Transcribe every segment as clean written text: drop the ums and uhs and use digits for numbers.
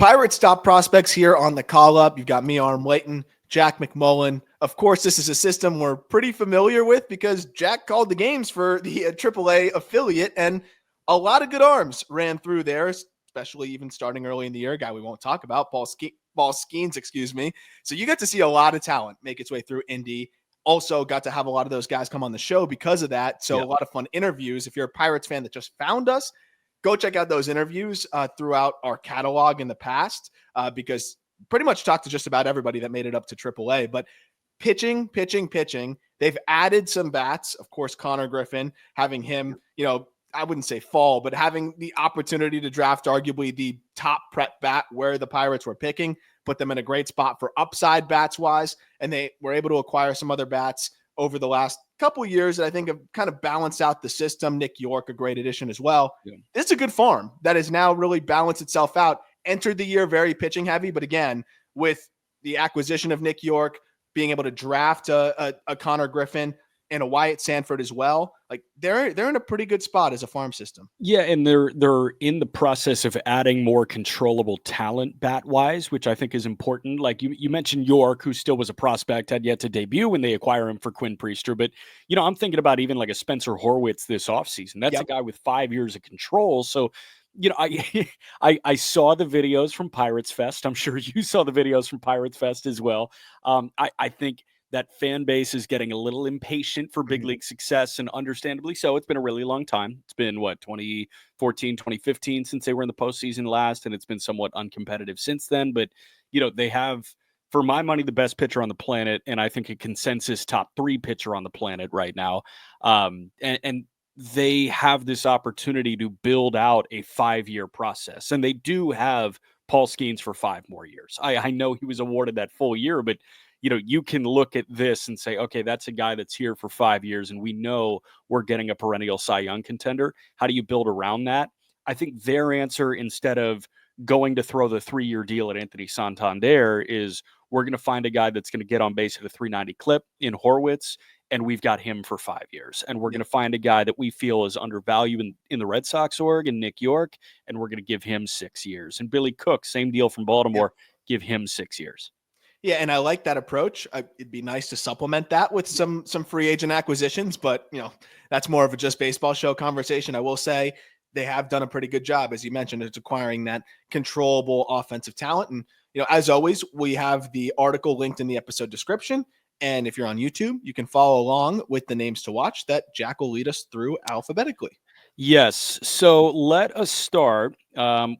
Pirates top prospects here on the call up. You've got me, Aram Layton, Jack McMullen. Of course, this is a system we're pretty familiar with because Jack called the games for the AAA affiliate, and a lot of good arms ran through there, especially even starting early in the year. A guy we won't talk about, Paul Skeens, excuse me. So you get to see a lot of talent make its way through Indy. Also got to have a lot of those guys come on the show because of that. So a lot of fun interviews. If you're a Pirates fan that just found us, go check out those interviews throughout our catalog in the past because pretty much talked to just about everybody that made it up to AAA. But pitching. They've added some bats. Of course, Konnor Griffin, having him, I wouldn't say fall, but having the opportunity to draft arguably the top prep bat where the Pirates were picking, put them in a great spot for upside bats wise. And they were able to acquire some other bats over the last couple years that I think have kind of balanced out the system. Nick Yorke, a great addition as well. Yeah. This is a good farm that has now really balanced itself out. Entered the year very pitching heavy, but again, with the acquisition of Nick Yorke, being able to draft a Konnor Griffin and a Wyatt Sanford as well, like they're in a pretty good spot as a farm system. Yeah, and they're in the process of adding more controllable talent bat-wise, which I think is important. Like you mentioned Yorke, who still was a prospect, had yet to debut when they acquire him for Quinn Priester. But, I'm thinking about even like a Spencer Horwitz this offseason. That's a guy with 5 years of control. So, I saw the videos from Pirates Fest. I'm sure you saw the videos from Pirates Fest as well. I think that fan base is getting a little impatient for big league success, and understandably so. It's been a really long time. It's been 2014, 2015 since they were in the postseason last, and it's been somewhat uncompetitive since then. But, they have, for my money, the best pitcher on the planet, and I think a consensus top 3 pitcher on the planet right now. And they have this opportunity to build out a 5-year process, and they do have Paul Skeens for 5 more years. I know he was awarded that full year, but you can look at this and say, okay, that's a guy that's here for 5 years, and we know we're getting a perennial Cy Young contender. How do you build around that? I think their answer, instead of going to throw the 3-year deal at Anthony Santander, is we're going to find a guy that's going to get on base at a 390 clip in Horwitz, and we've got him for 5 years. And we're going to find a guy that we feel is undervalued in the Red Sox org, and Nick Yorke, and we're going to give him 6 years. And Billy Cook, same deal from Baltimore, give him 6 years. Yeah, and I like that approach. It'd be nice to supplement that with some free agent acquisitions, but that's more of a just baseball show conversation. I will say they have done a pretty good job, as you mentioned, at acquiring that controllable offensive talent. And as always, we have the article linked in the episode description. And if you're on YouTube, you can follow along with the names to watch that Jack will lead us through alphabetically. Yes. So let us start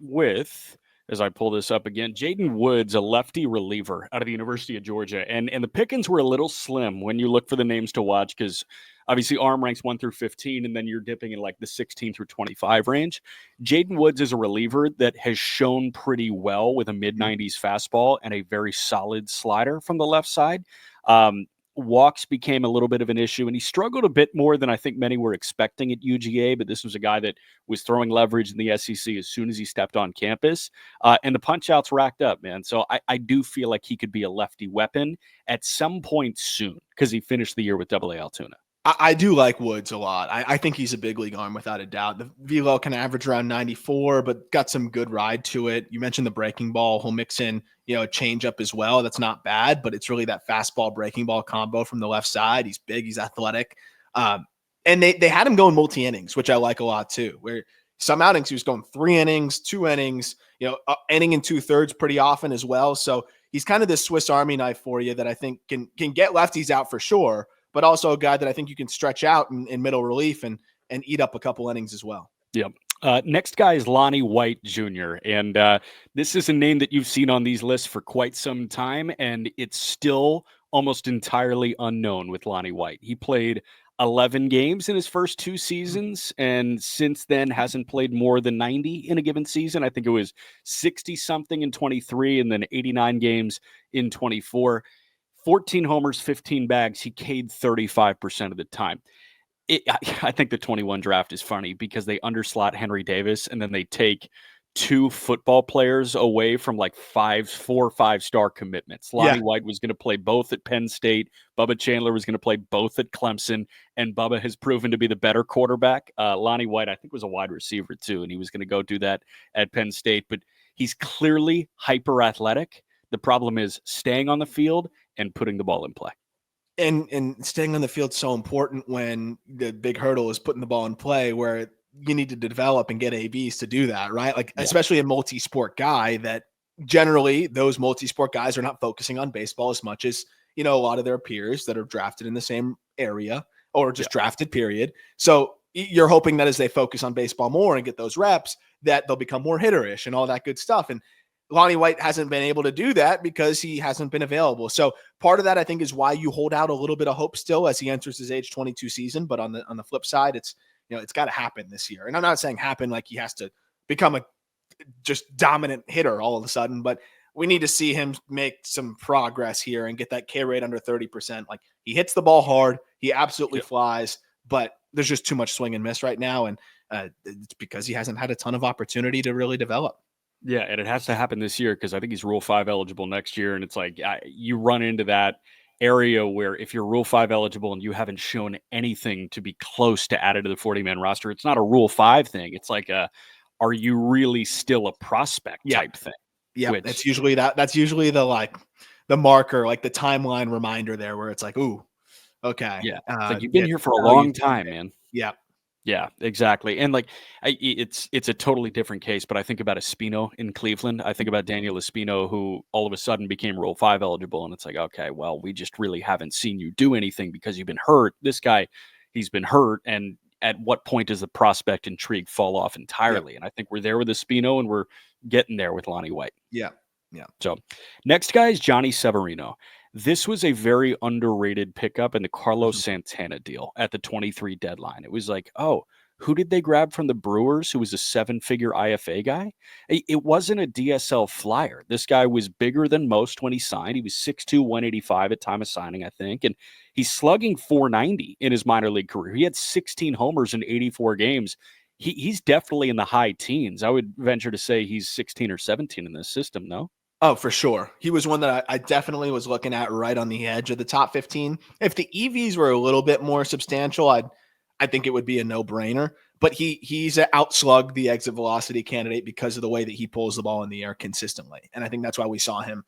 with, as I pull this up again, Jaden Woods, a lefty reliever out of the University of Georgia. And the pickings were a little slim when you look for the names to watch, because obviously ARM ranks 1 through 15, and then you're dipping in like the 16 through 25 range. Jaden Woods is a reliever that has shown pretty well with a mid-90s fastball and a very solid slider from the left side. Walks became a little bit of an issue, and he struggled a bit more than I think many were expecting at UGA, but this was a guy that was throwing leverage in the SEC as soon as he stepped on campus, and the punch-outs racked up, man. So I do feel like he could be a lefty weapon at some point soon, because he finished the year with AA Altoona. I do like Woods a lot. I think he's a big league arm without a doubt. The velo can average around 94, but got some good ride to it. You mentioned the breaking ball. He'll mix in, a changeup as well. That's not bad, but it's really that fastball breaking ball combo from the left side. He's big, he's athletic. And they had him going multi-innings, which I like a lot too, where some outings he was going 3 innings, 2 innings, inning and 2/3 pretty often as well. So he's kind of this Swiss Army knife for you that I think can get lefties out for sure, but also a guy that I think you can stretch out in middle relief and eat up a couple innings as well. Yep. Next guy is Lonnie White Jr., and this is a name that you've seen on these lists for quite some time, and it's still almost entirely unknown with Lonnie White. He played 11 games in his first 2 seasons, and since then hasn't played more than 90 in a given season. I think it was 60-something in 23 and then 89 games in 24. 14 homers, 15 bags. He K'd 35% of the time. I think the 21 draft is funny because they underslot Henry Davis, and then they take 2 football players away from like 4 or 5-star commitments. Lonnie White was going to play both at Penn State. Bubba Chandler was going to play both at Clemson, and Bubba has proven to be the better quarterback. Lonnie White, I think, was a wide receiver too, and he was going to go do that at Penn State. But He's clearly hyper athletic. The problem is staying on the field and putting the ball in play. And staying on the field is so important when the big hurdle is putting the ball in play, where you need to develop and get ABs to do that, right? Like, especially a multi-sport guy, that generally those multi-sport guys are not focusing on baseball as much as, a lot of their peers that are drafted in the same area or just drafted, period. So you're hoping that as they focus on baseball more and get those reps, that they'll become more hitterish and all that good stuff. And Lonnie White hasn't been able to do that because he hasn't been available. So part of that, I think, is why you hold out a little bit of hope still as he enters his age 22 season. But on the flip side, it's got to happen this year. And I'm not saying happen like he has to become a just dominant hitter all of a sudden, but we need to see him make some progress here and get that K rate under 30%. Like, he hits the ball hard, he absolutely flies, but there's just too much swing and miss right now, and it's because he hasn't had a ton of opportunity to really develop. Yeah, and it has to happen this year because I think he's Rule 5 eligible next year. And it's like you run into that area where if you're Rule 5 eligible and you haven't shown anything to be close to added to the 40-man roster, it's not a Rule 5 thing. It's like are you really still a prospect type thing? Yeah, that's usually that's usually the marker, like the timeline reminder there, where it's like, ooh, okay. Yeah, it's like you've been here for a long time, man. Yeah. Yeah, exactly. And it's a totally different case, but I think about Espino in Cleveland. I think about Daniel Espino, who all of a sudden became Rule 5 eligible. And it's like, okay, well, we just really haven't seen you do anything because you've been hurt. This guy, he's been hurt. And at what point does the prospect intrigue fall off entirely? And I think we're there with Espino, and we're getting there with Lonnie White. Yeah. Yeah. So next guy is Johnny Severino. This was a very underrated pickup in the Carlos Santana deal at the 23 deadline. It was like, oh, who did they grab from the Brewers who was a 7-figure IFA guy? It wasn't a DSL flyer. This guy was bigger than most when he signed. He was 6'2", 185 at time of signing, I think. And he's slugging .490 in his minor league career. He had 16 homers in 84 games. He's definitely in the high teens. I would venture to say he's 16 or 17 in this system, no? Oh, for sure. He was one that I definitely was looking at right on the edge of the top 15. If the EVs were a little bit more substantial, I think it would be a no-brainer. But he's an outslug the exit velocity candidate because of the way that he pulls the ball in the air consistently. And I think that's why we saw him,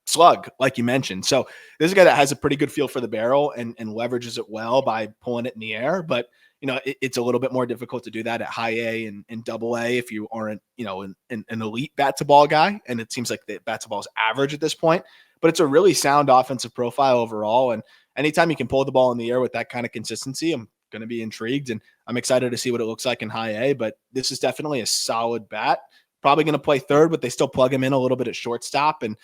slug, like you mentioned. So this is a guy that has a pretty good feel for the barrel and leverages it well by pulling it in the air. But it's a little bit more difficult to do that at high A and double A if you aren't, an elite bat to ball guy. And it seems like the bat to ball is average at this point, but it's a really sound offensive profile overall. And anytime you can pull the ball in the air with that kind of consistency, I'm going to be intrigued, and I'm excited to see what it looks like in high A. But this is definitely a solid bat. Probably going to play third, but they still plug him in a little bit at shortstop, and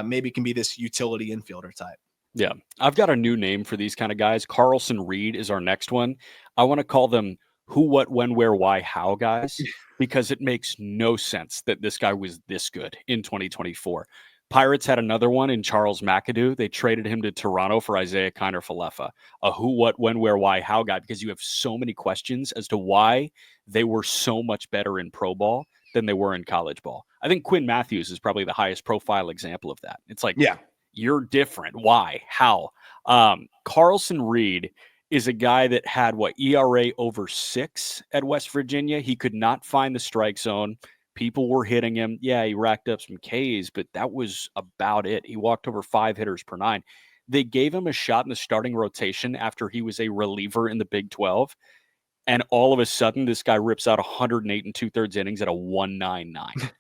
maybe can be this utility infielder type. Yeah, I've got a new name for these kind of guys. Carlson Reed is our next one. I want to call them who, what, when, where, why, how guys, because it makes no sense that this guy was this good in 2024. Pirates had another one in Charles McAdoo. They traded him to Toronto for Isaiah Kiner-Falefa. A who, what, when, where, why, how guy, because you have so many questions as to why they were so much better in pro ball than they were in college ball. I think Quinn Matthews is probably the highest profile example of that. It's like, you're different. Why? How? Carlson Reed is a guy that had ERA over 6 at West Virginia. He could not find the strike zone. People were hitting him. Yeah, he racked up some Ks, but that was about it. He walked over 5 hitters per 9. They gave him a shot in the starting rotation after he was a reliever in the Big 12. And all of a sudden, this guy rips out 108 and 2/3 innings at a 1.99.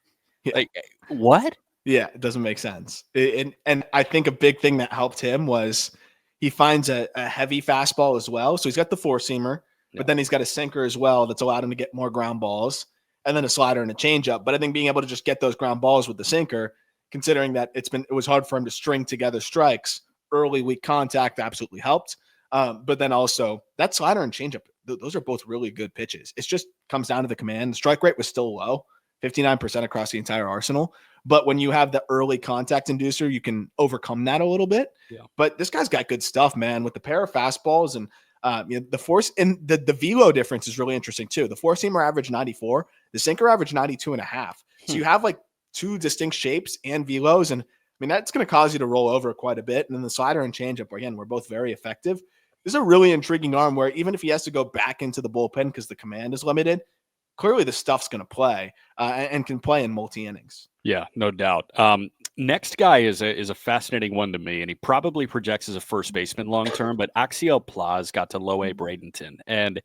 Like, what? Yeah, it doesn't make sense. And I think a big thing that helped him was he finds a heavy fastball as well. So he's got the four-seamer, but then he's got a sinker as well that's allowed him to get more ground balls, and then a slider and a changeup. But I think being able to just get those ground balls with the sinker, considering that it was hard for him to string together strikes, early weak contact absolutely helped. But then also that slider and changeup, those are both really good pitches. It just comes down to the command. The strike rate was still low, 59% across the entire arsenal. But when you have the early contact inducer, you can overcome that a little bit. Yeah. But this guy's got good stuff, man, with the pair of fastballs and the force and the velo difference is really interesting too. The four-seamer average 94, the sinker average 92.5. So you have like two distinct shapes and velos, and I mean that's going to cause you to roll over quite a bit. And then the slider and changeup, again, were both very effective. This is a really intriguing arm where even if he has to go back into the bullpen because the command is limited, clearly the stuff's going to play and can play in multi-innings. Yeah, no doubt. Next guy is a fascinating one to me, and he probably projects as a first baseman long term. But Axiel Plaz got to low A Bradenton, and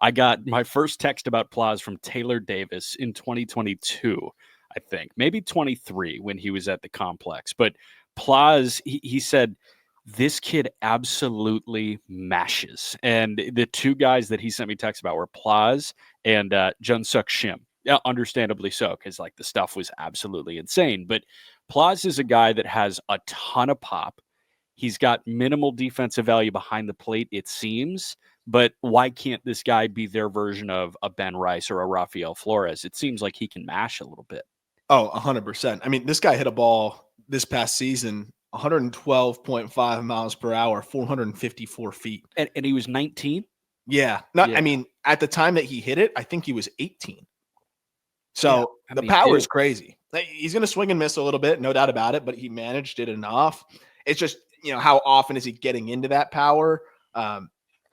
I got my first text about Plaz from Taylor Davis in 2022, I think, maybe 23 when he was at the complex. But Plaz, he said, this kid absolutely mashes. And the two guys that he sent me texts about were Plaz and Jun-Suk Shim. Yeah, understandably so, because like the stuff was absolutely insane. But Plaz is a guy that has a ton of pop. He's got minimal defensive value behind the plate, it seems. But why can't this guy be their version of a Ben Rice or a Rafael Flores? It seems like he can mash a little bit. Oh, 100%. I mean, this guy hit a ball this past season 112.5 miles per hour, 454 feet. And he was 19? Yeah. I mean, at the time that he hit it, I think he was 18. So the power is crazy. He's going to swing and miss a little bit, no doubt about it, but he managed it enough. It's just, how often is he getting into that power?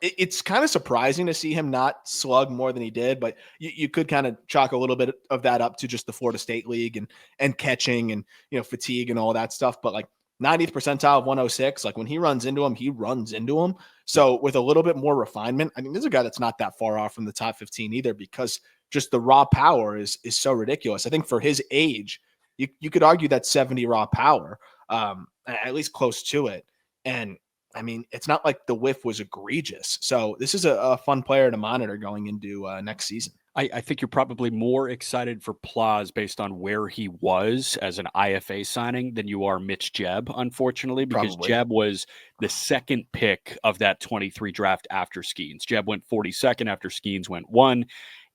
It's kind of surprising to see him not slug more than he did, but you could kind of chalk a little bit of that up to just the Florida State League and catching and, fatigue and all that stuff. But like 90th percentile of 106, like when he runs into him, he runs into him. So with a little bit more refinement, I mean, there's a guy that's not that far off from the top 15 either, because just the raw power is so ridiculous. I think for his age, you could argue that 70 raw power, at least close to it. And I mean, it's not like the whiff was egregious. So this is a fun player to monitor going into next season. I think you're probably more excited for Plaz based on where he was as an IFA signing than you are Mitch Jebb, unfortunately, because Jebb was the second pick of that 23 draft after Skeens. Jebb went 42nd after Skeens went 1.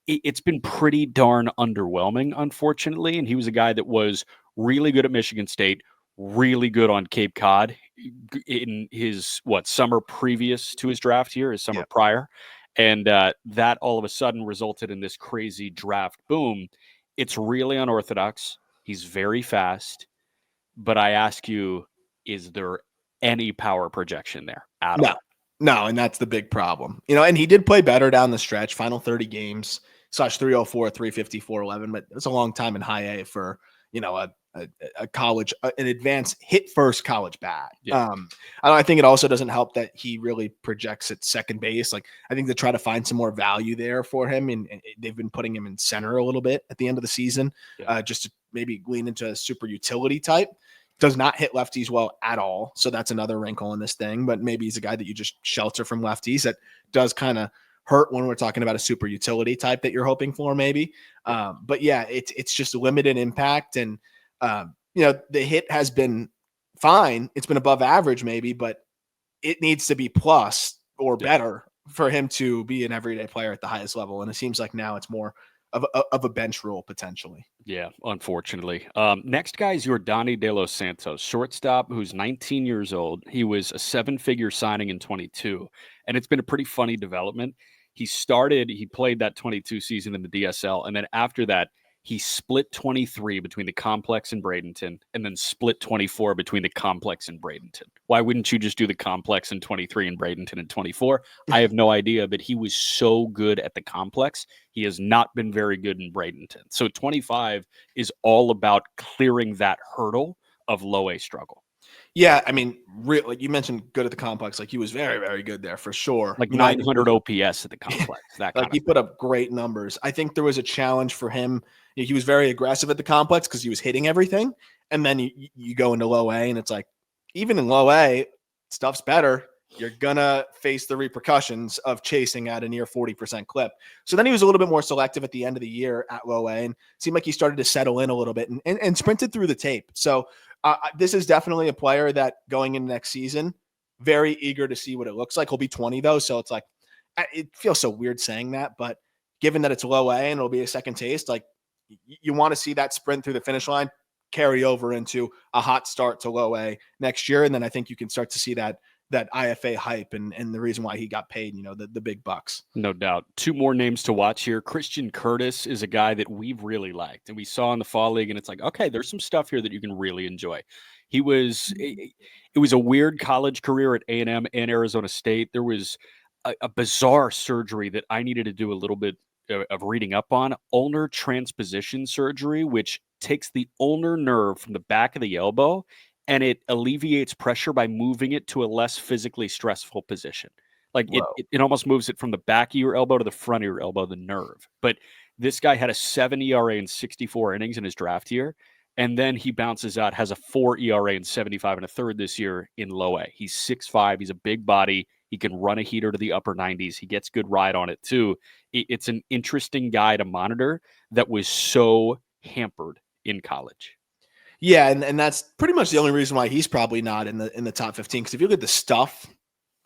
It's been pretty darn underwhelming, unfortunately. And he was a guy that was really good at Michigan State, really good on Cape Cod in his summer previous to his draft here, his summer prior. And that all of a sudden resulted in this crazy draft boom. It's really unorthodox. He's very fast. But I ask you, is there any power projection there at all? No, and that's the big problem. And he did play better down the stretch, final 30 games, /304, 354, 11, but it's a long time in high A for, a college, an advanced hit first college bat. Yeah. I think it also doesn't help that he really projects at second base. Like, I think they try to find some more value there for him, and they've been putting him in center a little bit at the end of the season, just to maybe lean into a super utility type. Does not hit lefties well at all. So that's another wrinkle in this thing, but maybe he's a guy that you just shelter from lefties. That does kind of hurt when we're talking about a super utility type that you're hoping for, maybe. But yeah, it's just limited impact. And, the hit has been fine. It's been above average maybe, but it needs to be plus or better for him to be an everyday player at the highest level. And it seems like now it's more of a bench role potentially. Yeah, unfortunately. Next guy is Yordany De Los Santos, shortstop, who's 19 years old. He was a 7-figure signing in 22, and it's been a pretty funny development. He played that 22 season in the DSL, and then after that, he split 23 between the complex and Bradenton, and then split 24 between the complex and Bradenton. Why wouldn't you just do the complex in 23 and Bradenton in 24? I have no idea, but he was so good at the complex. He has not been very good in Bradenton. So 25 is all about clearing that hurdle of low A struggle. Yeah, I mean, like you mentioned, good at the complex. Like he was very, very good there for sure. Like 900 OPS at the complex. That like he put up great numbers. I think there was a challenge for him. He was very aggressive at the complex because he was hitting everything. And then you go into low A, and it's like, even in low A, stuff's better. You're gonna face the repercussions of chasing at a near 40% clip. So then he was a little bit more selective at the end of the year at low A, and seemed like he started to settle in a little bit and sprinted through the tape. So this is definitely a player that going into next season, very eager to see what it looks like. He'll be 20 though, so it's like, it feels so weird saying that, but given that it's low A and it'll be a second taste, like you want to see that sprint through the finish line carry over into a hot start to low A next year. And then I think you can start to see that IFA hype and the reason why he got paid, the big bucks. No doubt. 2 more names to watch here. Christian Curtis is a guy that we've really liked, and we saw in the fall league, and it's like, okay, there's some stuff here that you can really enjoy. It was a weird college career at A&M and Arizona State. There was a bizarre surgery that I needed to do a little bit of reading up on, ulnar transposition surgery, which takes the ulnar nerve from the back of the elbow and it alleviates pressure by moving it to a less physically stressful position. Like it almost moves it from the back of your elbow to the front of your elbow, the nerve. But this guy had a 7 ERA in 64 innings in his draft year. And then he bounces out, has a 4 ERA in 75 and a third this year in low A. He's 6'5". He's a big body. He can run a heater to the upper 90s. He gets good ride on it too. It's an interesting guy to monitor that was so hampered in college. Yeah, and that's pretty much the only reason why he's probably not in the top 15. Because if you look at the stuff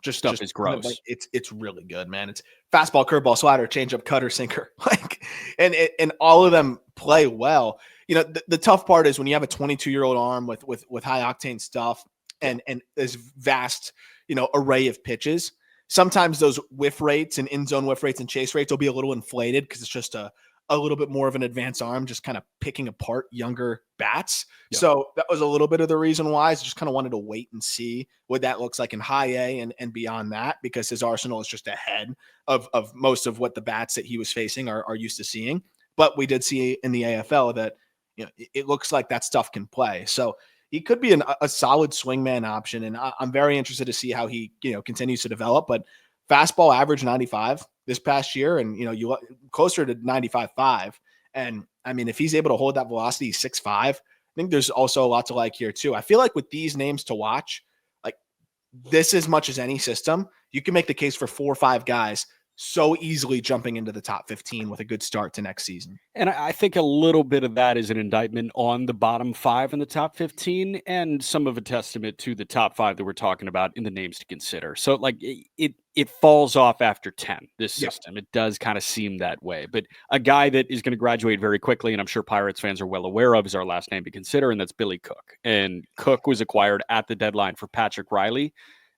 is gross. Like, it's really good, man. It's fastball, curveball, slider, changeup, cutter, sinker. Like, and all of them play well. You know, the tough part is when you have a 22-year-old arm with high octane stuff and this vast, array of pitches. Sometimes those whiff rates and in-zone whiff rates and chase rates will be a little inflated because it's just a little bit more of an advanced arm, just kind of picking apart younger bats. Yeah. So that was a little bit of the reason why I just kind of wanted to wait and see what that looks like in high A and beyond that, because his arsenal is just ahead of most of what the bats that he was facing are used to seeing. But we did see in the AFL that, it looks like that stuff can play. So he could be a solid swingman option. And I'm very interested to see how he, continues to develop, but fastball average 95 this past year. And, you closer to 95.5. And I mean, if he's able to hold that velocity 6.5, I think there's also a lot to like here too. I feel like with these names to watch, like this, as much as any system, you can make the case for 4 or 5 guys so easily jumping into the top 15 with a good start to next season. And I think a little bit of that is an indictment on the bottom 5 in the top 15 and some of a testament to the top 5 that we're talking about in the names to consider. So like it falls off after 10, this system. Yep. It does kind of seem that way. But a guy that is going to graduate very quickly, and I'm sure Pirates fans are well aware of, is our last name to consider, and that's Billy Cook. And Cook was acquired at the deadline for Patrick Riley.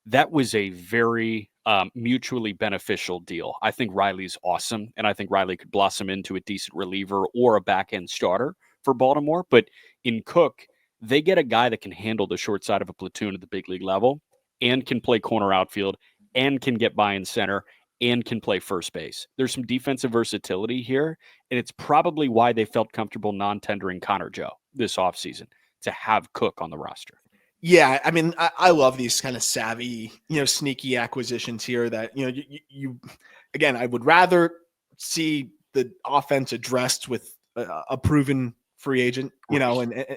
That was a very mutually beneficial deal. I think Riley's awesome, and I think Riley could blossom into a decent reliever or a back-end starter for Baltimore. But in Cook, they get a guy that can handle the short side of a platoon at the big league level and can play corner outfield and can get by in center and can play first base. There's some defensive versatility here, and it's probably why they felt comfortable non-tendering Connor Joe this offseason to have Cook on the roster. Yeah, I mean, I love these kind of savvy, sneaky acquisitions here that, you again, I would rather see the offense addressed with a proven free agent,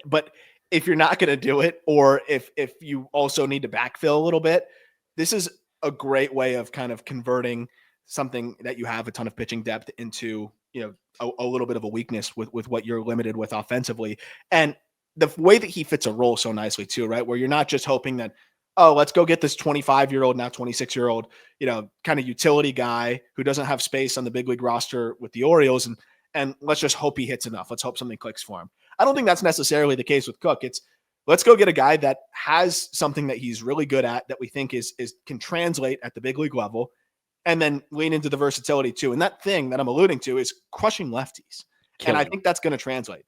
but if you're not going to do it, or if you also need to backfill a little bit, this is a great way of kind of converting something that you have a ton of pitching depth into, a little bit of a weakness with what you're limited with offensively. And the way that he fits a role so nicely too, right? Where you're not just hoping that, oh, let's go get this 25-year-old, now 26-year-old, kind of utility guy who doesn't have space on the big league roster with the Orioles. And let's just hope he hits enough. Let's hope something clicks for him. I don't think that's necessarily the case with Cook. It's let's go get a guy that has something that he's really good at that we think is can translate at the big league level, and then lean into the versatility too. And that thing that I'm alluding to is crushing lefties. And I think that's going to translate.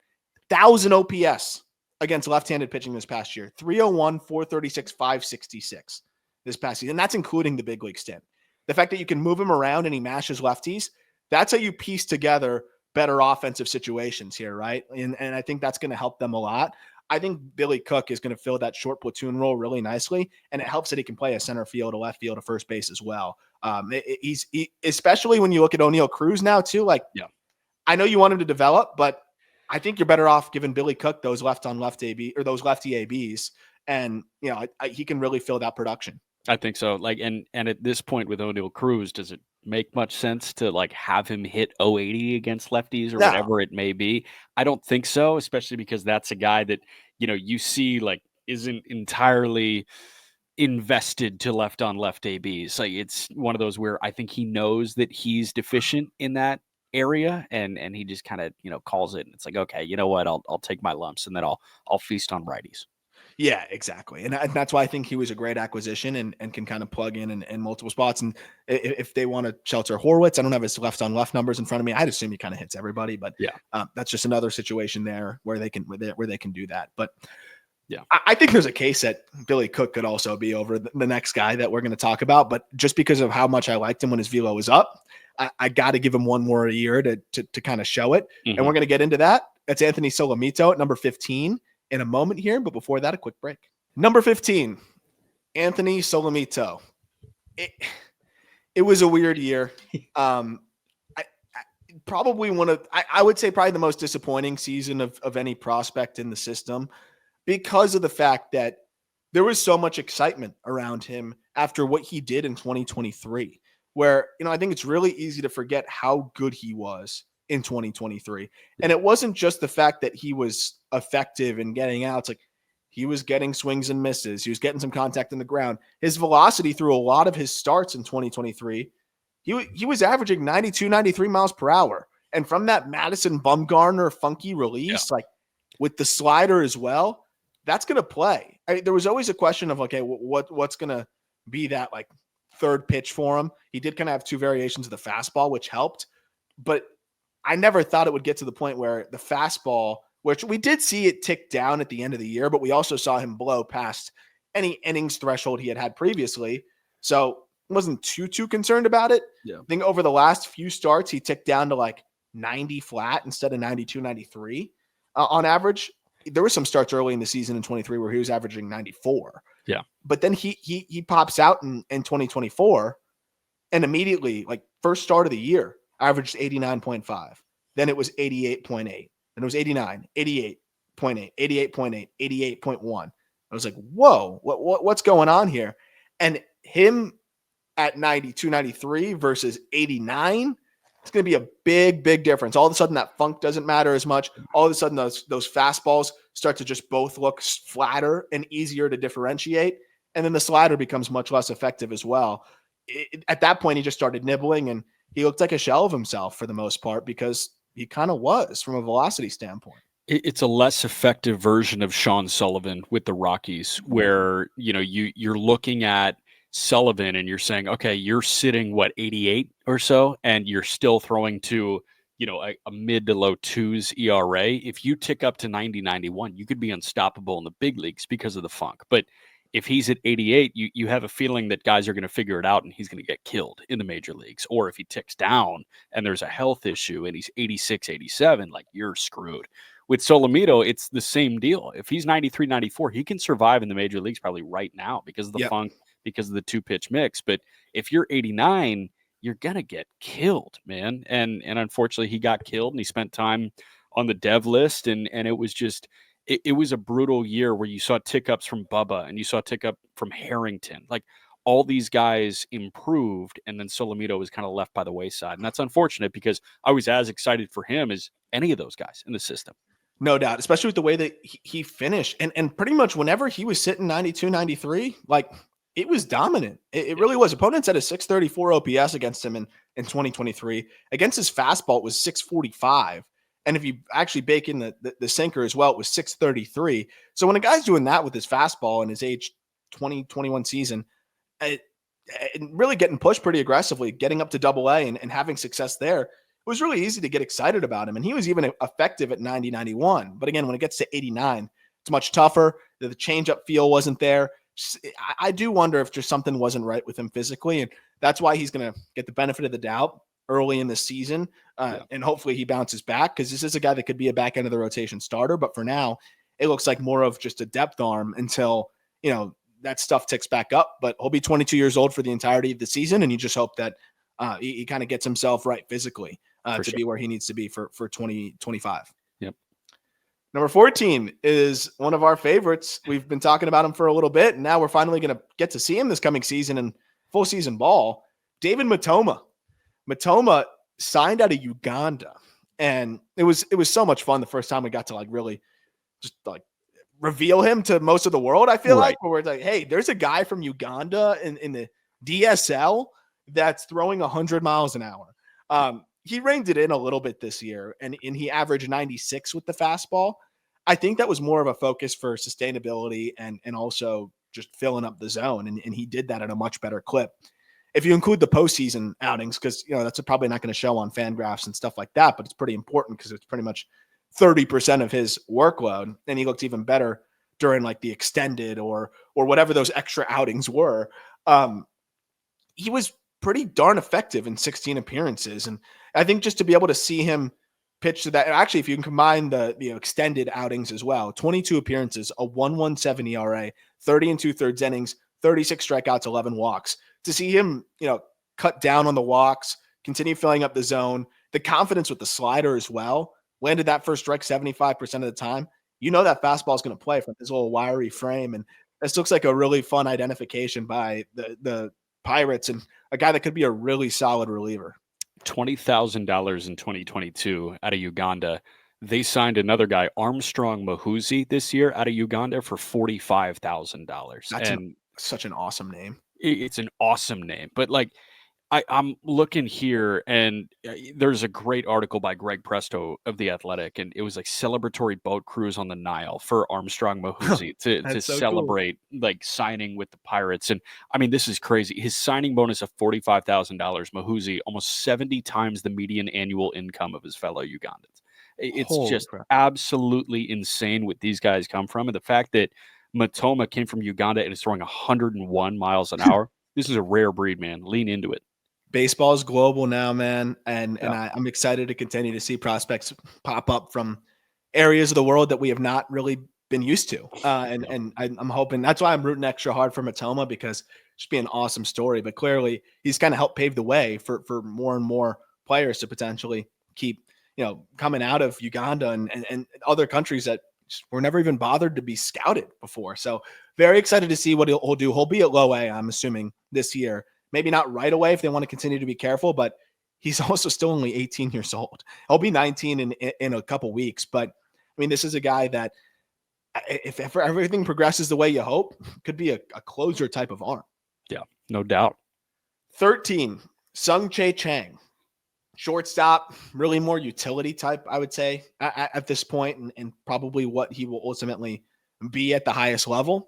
1,000 OPS against left-handed pitching this past year, 301, 436, 566 this past season. And that's including the big league stint. The fact that you can move him around and he mashes lefties, that's how you piece together better offensive situations here, right? And I think that's going to help them a lot. I think Billy Cook is going to fill that short platoon role really nicely, and it helps that he can play a center field, a left field, a first base as well. He's especially when you look at O'Neal Cruz now too. Like, I know you want him to develop, but I think you're better off giving Billy Cook those left-on-left AB or those lefty ABs, and he can really fill that production. I think so. Like, and at this point with O'Neal Cruz, does it make much sense to like have him hit 080 against lefties or whatever it may be? I don't think so, especially because that's a guy that you see like isn't entirely invested to left-on-left ABs. Like, it's one of those where I think he knows that he's deficient in that area, and he just kind of calls it, and it's like, okay, you know what, I'll take my lumps, and then I'll feast on righties. Yeah, exactly. And that's why I think he was a great acquisition and can kind of plug in multiple spots. And if they want to shelter Horwitz, I don't have his left on left numbers in front of me. I'd assume he kind of hits everybody, but that's just another situation there where they can do that. But I think there's a case that Billy Cook could also be over the next guy that we're going to talk about. But just because of how much I liked him when his velo was up, I got to give him one more year to kind of show it. Mm-hmm. And we're going to get into that. That's Anthony Solometo at number 15 in a moment here. But before that, a quick break. Number 15, Anthony Solometo. It was a weird year. Probably I would say probably the most disappointing season of any prospect in the system, because of the fact that there was so much excitement around him after what he did in 2023, where, I think it's really easy to forget how good he was in 2023. And it wasn't just the fact that he was effective in getting out. It's like he was getting swings and misses. He was getting some contact in the ground. His velocity through a lot of his starts in 2023, he was averaging 92, 93 miles per hour. And from that Madison Bumgarner funky release, like with the slider as well, that's going to play. There was always a question of, okay, what's going to be that like third pitch for him? He did kind of have two variations of the fastball, which helped. But I never thought it would get to the point where the fastball, which we did see it tick down at the end of the year, but we also saw him blow past any innings threshold he had previously. So wasn't too concerned about it. Yeah. I think over the last few starts, he ticked down to like 90 flat instead of 92, 93 on average. There were some starts early in the season in 23 where he was averaging 94. Yeah. But then he pops out in 2024 and immediately, like first start of the year, averaged 89.5. Then it was 88.8. Then it was 89, 88.8, 88.8, 88.1. I was like, whoa, what's going on here? And him at 92, 93 versus 89, it's going to be a big difference. All of a sudden, that funk doesn't matter as much. All of a sudden, those fastballs start to just both look flatter and easier to differentiate. And then the slider becomes much less effective as well. At that point, he just started nibbling, and he looked like a shell of himself for the most part, because he kind of was from a velocity standpoint. It's a less effective version of Sean Sullivan with the Rockies, where, you're looking at Sullivan and you're saying, okay, you're sitting 88 or so, and you're still throwing to, a mid to low twos ERA. If you tick up to 90, 91, you could be unstoppable in the big leagues because of the funk. But if he's at 88, you have a feeling that guys are going to figure it out and he's going to get killed in the major leagues. Or if he ticks down and there's a health issue and he's 86, 87, like, you're screwed. With Solometo, it's the same deal. If he's 93, 94, he can survive in the major leagues probably right now because of the funk, because of the two-pitch mix. But if you're 89, you're going to get killed, man. And unfortunately, he got killed, and he spent time on the dev list. And it was just – it was a brutal year where you saw tick-ups from Bubba and you saw tick-up from Harrington. Like, all these guys improved, and then Solometo was kind of left by the wayside. And that's unfortunate, because I was as excited for him as any of those guys in the system. No doubt, especially with the way that he finished. And pretty much whenever he was sitting 92, 93, like, it was dominant. It really was. Opponents had a 634 OPS against him in 2023. Against his fastball, it was 645. And if you actually bake in the sinker as well, it was 633. So when a guy's doing that with his fastball in his age 20, 21 season, and really getting pushed pretty aggressively, getting up to AA and having success there, it was really easy to get excited about him. And he was even effective at 90, 91. But again, when it gets to 89, it's much tougher. The changeup feel wasn't there. I do wonder if just something wasn't right with him physically. And that's why he's going to get the benefit of the doubt early in the season. And hopefully he bounces back, because this is a guy that could be a back end of the rotation starter. But for now, it looks like more of just a depth arm until, that stuff ticks back up. But he'll be 22 years old for the entirety of the season. And you just hope that he kind of gets himself right physically to be where he needs to be for 2025. Yep. Number 14 is one of our favorites. We've been talking about him for a little bit, and now we're finally going to get to see him this coming season in full season ball. David Matoma. Matoma signed out of Uganda, and it was so much fun the first time we got to really just reveal him to most of the world. I feel like, where it's like, hey, there's a guy from Uganda in the DSL that's throwing 100 miles an hour. He reined it in a little bit this year, and he averaged 96 with the fastball. I think that was more of a focus for sustainability and also just filling up the zone, and he did that at a much better clip. If you include the postseason outings, because that's probably not going to show on Fangraphs and stuff like that, but it's pretty important because it's pretty much 30% of his workload, and he looked even better during the extended or whatever those extra outings were. He was pretty darn effective in 16 appearances. And I think just to be able to see him pitch to that, actually, if you can combine the extended outings as well, 22 appearances, a 1.17 ERA, 30 and 2/3 innings, 36 strikeouts, 11 walks. To see him, cut down on the walks, continue filling up the zone, the confidence with the slider as well, landed that first strike 75% of the time. That fastball is going to play from his little wiry frame. And this looks like a really fun identification by the Pirates and a guy that could be a really solid reliever. $20,000 in 2022 out of Uganda. They signed another guy, Armstrong Mahuzi, this year out of Uganda for $45,000. That's such an awesome name. It's an awesome name. But I'm looking here, and there's a great article by Greg Presto of The Athletic, and it was like celebratory boat cruise on the Nile for Armstrong Mahuzi to so celebrate signing with the Pirates. And I mean, this is crazy. His signing bonus of $45,000, Mahuzi, almost 70 times the median annual income of his fellow Ugandans. It's just absolutely insane what these guys come from. And the fact that Matoma came from Uganda and is throwing 101 miles an hour, this is a rare breed, man. Lean into it. Baseball is global now, man. And I'm excited to continue to see prospects pop up from areas of the world that we have not really been used to. And I'm hoping that's why I'm rooting extra hard for Matoma, because it should be an awesome story. But clearly he's kind of helped pave the way for more and more players to potentially keep, coming out of Uganda and other countries that were never even bothered to be scouted before. So very excited to see what he'll do. He'll be at low A, I'm assuming, this year. Maybe not right away if they want to continue to be careful, but he's also still only 18 years old. He'll be 19 in a couple weeks. But I mean, this is a guy that if everything progresses the way you hope, could be a closer type of arm. Yeah, no doubt. 13, Tsung-Che Cheng. Shortstop, really more utility type, I would say, at this point, and probably what he will ultimately be at the highest level.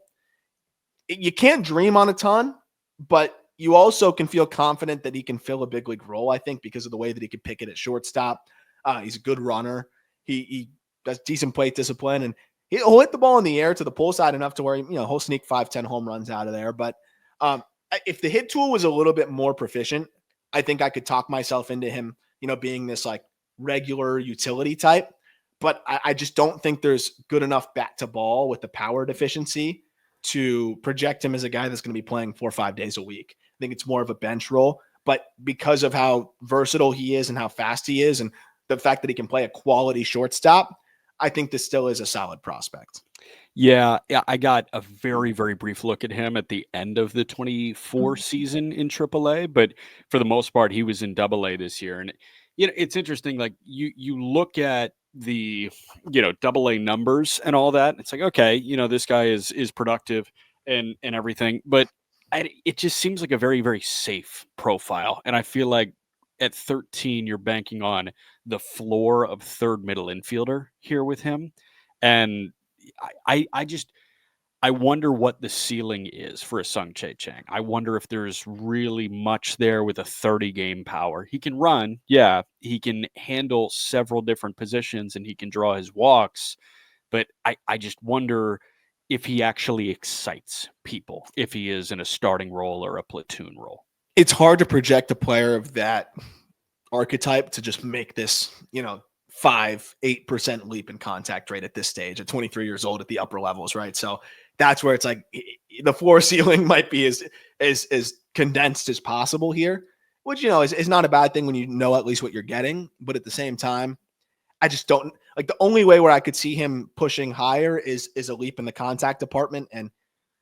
You can't dream on a ton, but you also can feel confident that he can fill a big league role, I think, because of the way that he can pick it at shortstop. He's a good runner. He does decent plate discipline, and he'll hit the ball in the air to the pull side enough to where, he'll sneak 5-10 home runs out of there. But if the hit tool was a little bit more proficient, I think I could talk myself into him, being this like regular utility type. But I just don't think there's good enough bat to ball with the power deficiency to project him as a guy that's going to be playing 4 or 5 days a week. I think it's more of a bench role, but because of how versatile he is and how fast he is and the fact that he can play a quality shortstop, I think this still is a solid prospect. Yeah, I got a very, very brief look at him at the end of the 24 season in AAA, but for the most part, he was in AA this year. And it's interesting. Like you look at the AA numbers and all that. It's like, okay, this guy is productive and everything, but it just seems like a very, very safe profile. And I feel like at 13, you're banking on the floor of third middle infielder here with him, and I wonder what the ceiling is for a Tsung-Che Cheng. I wonder if there's really much there with a 30 game power. He can run. Yeah. He can handle several different positions and he can draw his walks. But I just wonder if he actually excites people, if he is in a starting role or a platoon role. It's hard to project a player of that archetype to just make this, 5-8% leap in contact rate at this stage at 23 years old at the upper levels, right? So that's where it's like the floor ceiling might be as condensed as possible here, which, is not a bad thing when you know at least what you're getting. But at the same time, I just don't like the only way where I could see him pushing higher is a leap in the contact department. And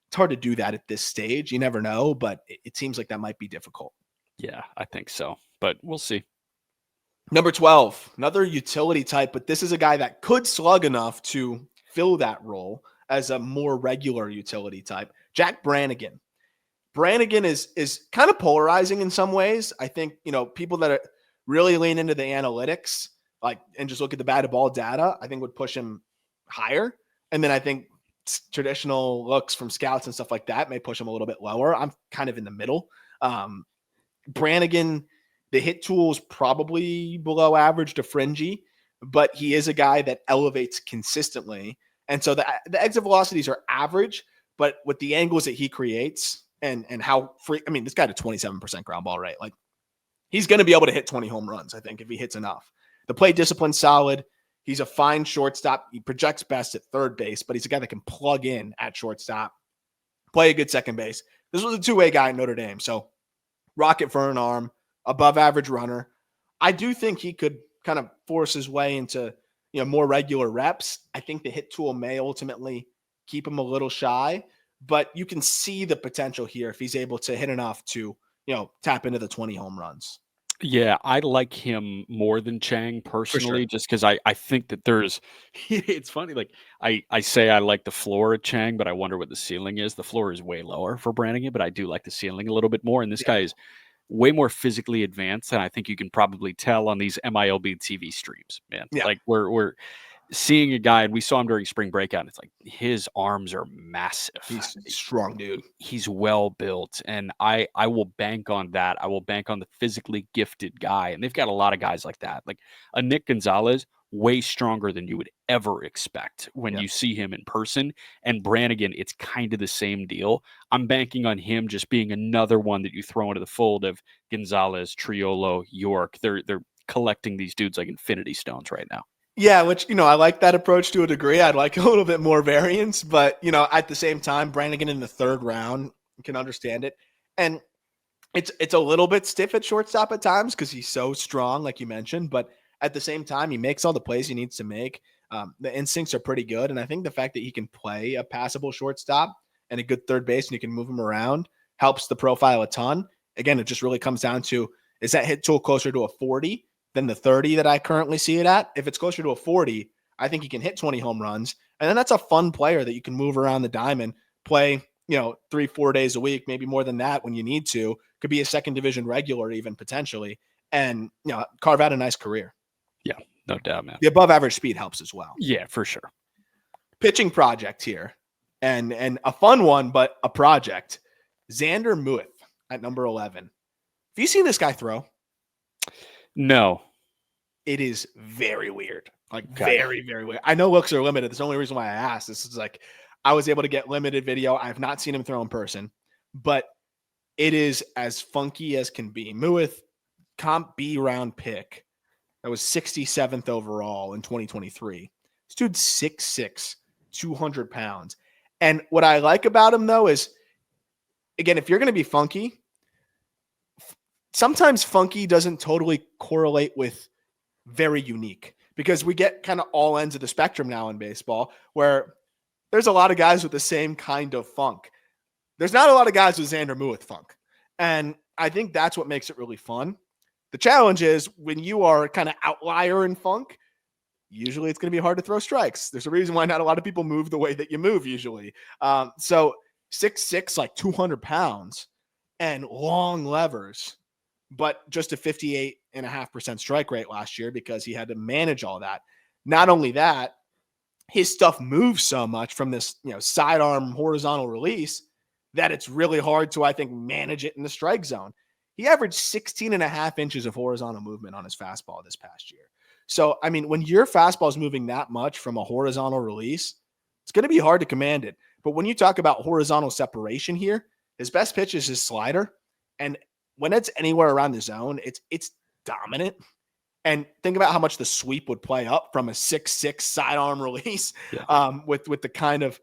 it's hard to do that at this stage. You never know, but it seems like that might be difficult. Yeah, I think so, but we'll see. Number 12, another utility type, but this is a guy that could slug enough to fill that role as a more regular utility type. Jack Brannigan. Brannigan is kind of polarizing in some ways. I think, people that are really lean into the analytics, and just look at the batted ball data, I think would push him higher. And then I think traditional looks from scouts and stuff like that may push him a little bit lower. I'm kind of in the middle. Brannigan, the hit tool is probably below average to fringy, but he is a guy that elevates consistently. And so the exit velocities are average, but with the angles that he creates, and how free. I mean, this guy had a 27% ground ball rate. Like, he's going to be able to hit 20 home runs, I think, if he hits enough. The play discipline's solid. He's a fine shortstop. He projects best at third base, but he's a guy that can plug in at shortstop, play a good second base. This was a two-way guy at Notre Dame. So rocket for an arm, above average runner. I do think he could kind of force his way into, more regular reps. I think the hit tool may ultimately keep him a little shy, but you can see the potential here if he's able to hit enough to, tap into the 20 home runs. Yeah, I like him more than Cheng personally, just because I think that there's it's funny, like I say I like the floor at Cheng, but I wonder what the ceiling is. The floor is way lower for Brannigan, but I do like the ceiling a little bit more. And this guy is way more physically advanced, and I think you can probably tell on these MILB TV streams, man. Yeah. Like we're seeing a guy, and we saw him during spring breakout, and it's like his arms are massive. He's a strong dude. He's well built, and I will bank on that. I will bank on the physically gifted guy, and they've got a lot of guys like that. Like a Nick Gonzalez, way stronger than you would ever expect when you see him in person. And Brannigan, it's kind of the same deal. I'm banking on him just being another one that you throw into the fold of Gonzalez, Triolo, Yorke. They're collecting these dudes like infinity stones right now. Yeah, which, I like that approach to a degree. I'd like a little bit more variance, but, at the same time, Brannigan in the third round, you can understand it. And it's a little bit stiff at shortstop at times because he's so strong, like you mentioned, but at the same time, he makes all the plays he needs to make. The instincts are pretty good. And I think the fact that he can play a passable shortstop and a good third base and you can move him around helps the profile a ton. Again, it just really comes down to, is that hit tool closer to a 40 than the 30 that I currently see it at? If it's closer to a 40, I think he can hit 20 home runs. And then that's a fun player that you can move around the diamond, play, 3-4 days a week, maybe more than that when you need to. Could be a second division regular even potentially, and, carve out a nice career. Yeah, no doubt, man. The above average speed helps as well. Yeah, for sure. Pitching project here, and a fun one, but a project. Zander Mueth at number 11. Have you seen this guy throw? No. It is very weird. Like, very, very weird. I know looks are limited. That's the only reason why I asked. This is like, I was able to get limited video. I have not seen him throw in person, but it is as funky as can be. Mueth, comp B round pick. That was 67th overall in 2023. This dude's 6'6", 200 pounds. And what I like about him, though, is, again, if you're going to be funky, sometimes funky doesn't totally correlate with very unique, because we get kind of all ends of the spectrum now in baseball where there's a lot of guys with the same kind of funk. There's not a lot of guys with Zander Mueth funk. And I think that's what makes it really fun. The challenge is when you are kind of outlier in funk, usually it's going to be hard to throw strikes. There's a reason why not a lot of people move the way that you move usually. So 6'6", like 200 pounds and long levers, but just a 58.5% strike rate last year because he had to manage all that. Not only that, his stuff moves so much from this, sidearm horizontal release that it's really hard to, I think, manage it in the strike zone. He averaged 16.5 inches of horizontal movement on his fastball this past year. So, I mean, when your fastball is moving that much from a horizontal release, it's going to be hard to command it. But when you talk about horizontal separation here, his best pitch is his slider. And when it's anywhere around the zone, it's dominant. And think about how much the sweep would play up from a 6'6" sidearm release with the kind of,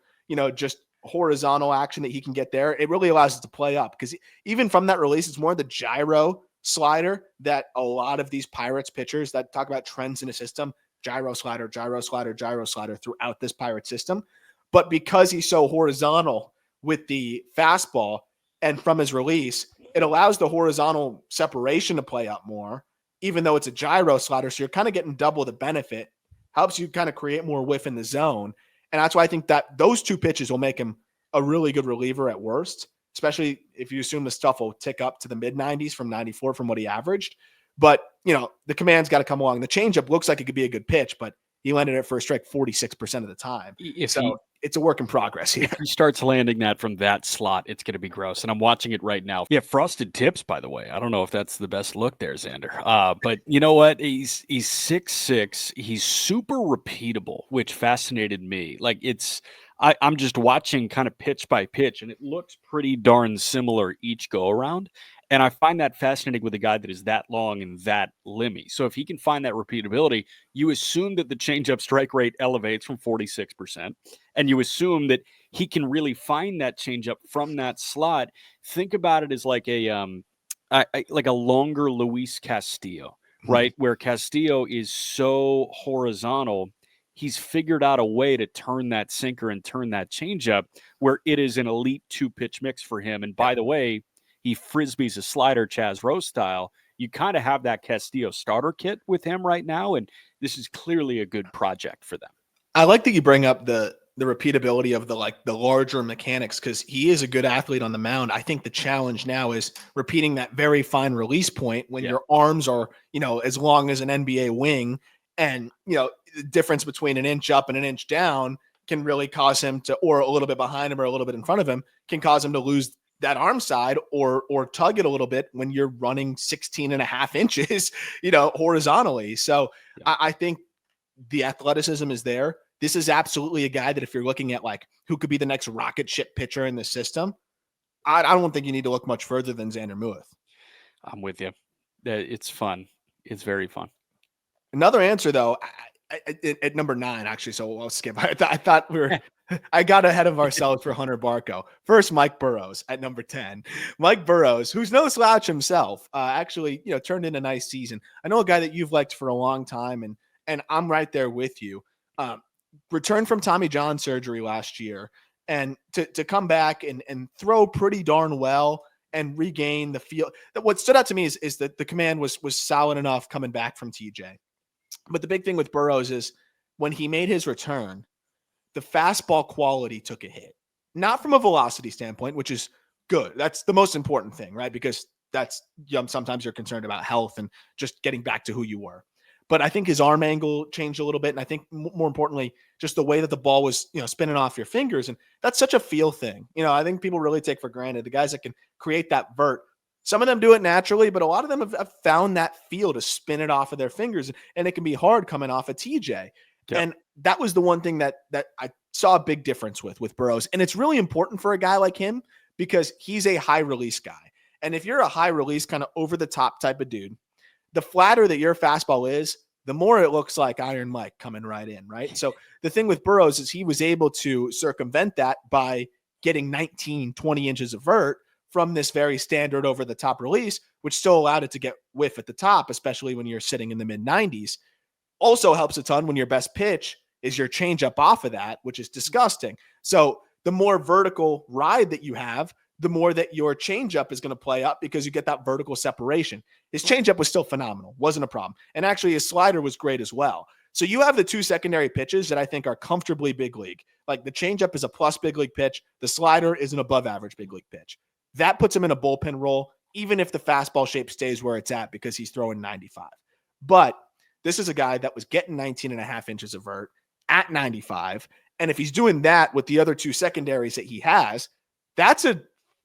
just horizontal action that he can get there. It really allows it to play up because even from that release, it's more the gyro slider that a lot of these Pirates pitchers that talk about trends in a system, gyro slider, gyro slider, gyro slider throughout this Pirate system. But because he's so horizontal with the fastball and from his release, it allows the horizontal separation to play up more, even though it's a gyro slider. So you're kind of getting double the benefit, helps you kind of create more whiff in the zone. And that's why I think that those two pitches will make him a really good reliever at worst, especially if you assume the stuff will tick up to the mid 90s from 94 from what he averaged. But, the command's got to come along. The changeup looks like it could be a good pitch, but he landed it for a strike 46% of the time. It's a work in progress here. If he starts landing that from that slot, it's going to be gross. And I'm watching it right now. Yeah, frosted tips, by the way. I don't know if that's the best look there, Zander. But you know what? He's 6'6". He's super repeatable, which fascinated me. Like I'm just watching kind of pitch by pitch, and it looks pretty darn similar each go around. And I find that fascinating with a guy that is that long and that limmy. So if he can find that repeatability, you assume that the changeup strike rate elevates from 46%, and you assume that he can really find that changeup from that slot. Think about it as like like a longer Luis Castillo, right? Where Castillo is so horizontal, he's figured out a way to turn that sinker and turn that changeup where it is an elite 2-pitch mix for him. And by the way, he frisbees a slider, Chaz Rose style. You kind of have that Castillo starter kit with him right now, and this is clearly a good project for them. I like that you bring up the repeatability of the larger mechanics, because he is a good athlete on the mound. I think the challenge now is repeating that very fine release point when your arms are, as long as an NBA wing, and the difference between an inch up and an inch down can really cause him to, or a little bit behind him or a little bit in front of him, can cause him to lose that arm side or tug it a little bit when you're running 16 and a half inches, horizontally. So I think the athleticism is there. This is absolutely a guy that if you're looking at like who could be the next rocket ship pitcher in the system, I don't think you need to look much further than Zander Mueth. I'm with you. It's fun. It's very fun. Another answer though, at number 9, actually. So I'll skip. I thought I got ahead of ourselves for Hunter Barco. First, Mike Burrows at number 10. Mike Burrows, who's no slouch himself, actually, turned in a nice season. I know a guy that you've liked for a long time, and I'm right there with you. Returned from Tommy John surgery last year, and to come back and throw pretty darn well and regain the feel. What stood out to me is that the command was solid enough coming back from TJ. But the big thing with Burrows is when he made his return, the fastball quality took a hit. Not from a velocity standpoint, which is good. That's the most important thing, right? Because that's sometimes you're concerned about health and just getting back to who you were. But I think his arm angle changed a little bit. And I think more importantly, just the way that the ball was, spinning off your fingers. And that's such a feel thing. I think people really take for granted the guys that can create that vert. Some of them do it naturally, but a lot of them have found that feel to spin it off of their fingers. And it can be hard coming off of TJ. Yeah. And that was the one thing that I saw a big difference with Burrows. And it's really important for a guy like him because he's a high release guy. And if you're a high release kind of over the top type of dude, the flatter that your fastball is, the more it looks like Iron Mike coming right in, right? So the thing with Burrows is he was able to circumvent that by getting 19, 20 inches of vert from this very standard over the top release, which still allowed it to get whiff at the top, especially when you're sitting in the mid 90s. Also helps a ton when your best pitch is your changeup off of that, which is disgusting. So the more vertical ride that you have, the more that your changeup is going to play up because you get that vertical separation. His changeup was still phenomenal, wasn't a problem. And actually his slider was great as well. So you have the two secondary pitches that I think are comfortably big league. Like the changeup is a plus big league pitch. The slider is an above average big league pitch. That puts him in a bullpen role, even if the fastball shape stays where it's at because he's throwing 95. But this is a guy that was getting 19 and a half inches of vert at 95. And if he's doing that with the other two secondaries that he has, that's a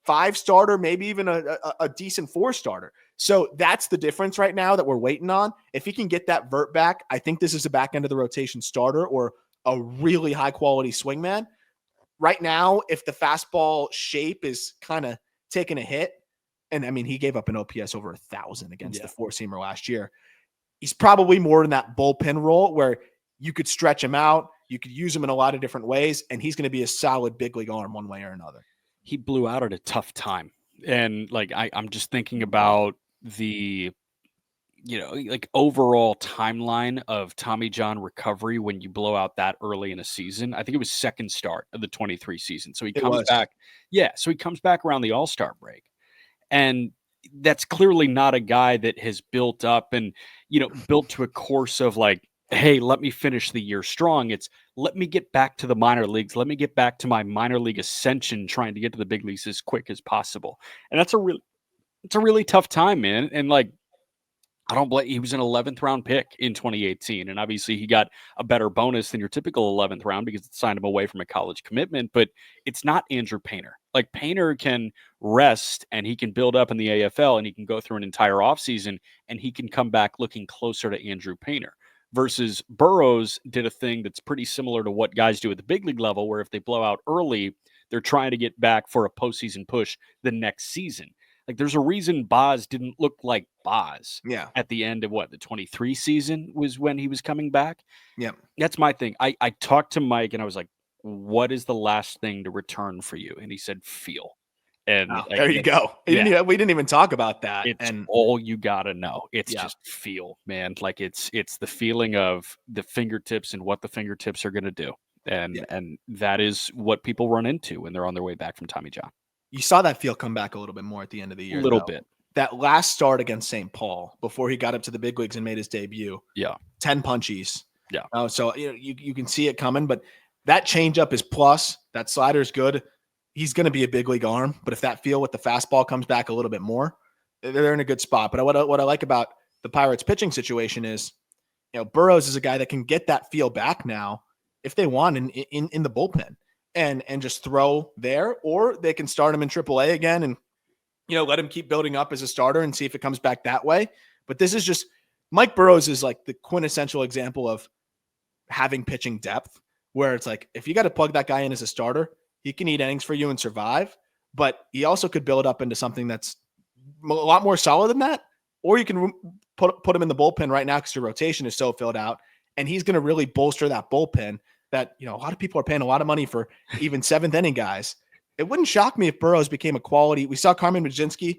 5-starter, maybe even a decent 4-starter. So that's the difference right now that we're waiting on. If he can get that vert back, I think this is a back end of the rotation starter or a really high quality swingman. Right now, if the fastball shape is kind of taking a hit, and I mean, he gave up an OPS over 1,000 against the 4-seamer last year. He's probably more in that bullpen role where you could stretch him out. You could use him in a lot of different ways, and he's going to be a solid big league arm one way or another. He blew out at a tough time. And like, I'm just thinking about the, overall timeline of Tommy John recovery when you blow out that early in a season. I think it was second start of the 23 season. So he comes back. Yeah. So he comes back around the All-Star break. And that's clearly not a guy that has built up and, built to a course of like, hey, let me finish the year strong. It's let me get back to the minor leagues. Let me get back to my minor league ascension, trying to get to the big leagues as quick as possible. And it's a really tough time, man. And like, I don't blame. He was an 11th round pick in 2018. And obviously he got a better bonus than your typical 11th round because it signed him away from a college commitment, but it's not Andrew Painter. Like Painter can rest and he can build up in the AFL and he can go through an entire offseason and he can come back looking closer to Andrew Painter. versus Burrows did a thing that's pretty similar to what guys do at the big league level, where if they blow out early, they're trying to get back for a postseason push the next season. Like there's a reason Boz didn't look like Boz at the end of the 23 season was when he was coming back. Yeah. That's my thing. I talked to Mike and I was like, what is the last thing to return for you? And he said, feel. And there you go. We didn't even talk about that. It's all you gotta know. It's just feel, man. Like it's the feeling of the fingertips and what the fingertips are gonna do. And that is what people run into when they're on their way back from Tommy John. You saw that feel come back a little bit more at the end of the year. A little bit. That last start against St. Paul before he got up to the big leagues and made his debut. 10 punchies. So you can see it coming, but that changeup is plus. That slider is good. He's going to be a big league arm, but if that feel with the fastball comes back a little bit more, they're in a good spot. But what I like about the Pirates pitching situation is, Burrows is a guy that can get that feel back now if they want in the bullpen and just throw there, or they can start him in AAA again and, let him keep building up as a starter and see if it comes back that way. But this is just Mike Burrows is like the quintessential example of having pitching depth, where it's like, if you got to plug that guy in as a starter, he can eat innings for you and survive, but he also could build up into something that's a lot more solid than that. Or you can put him in the bullpen right now because your rotation is so filled out, and he's going to really bolster that bullpen that, a lot of people are paying a lot of money for even seventh inning guys. It wouldn't shock me if Burrows became a quality. We saw Carmen Mlodzinski,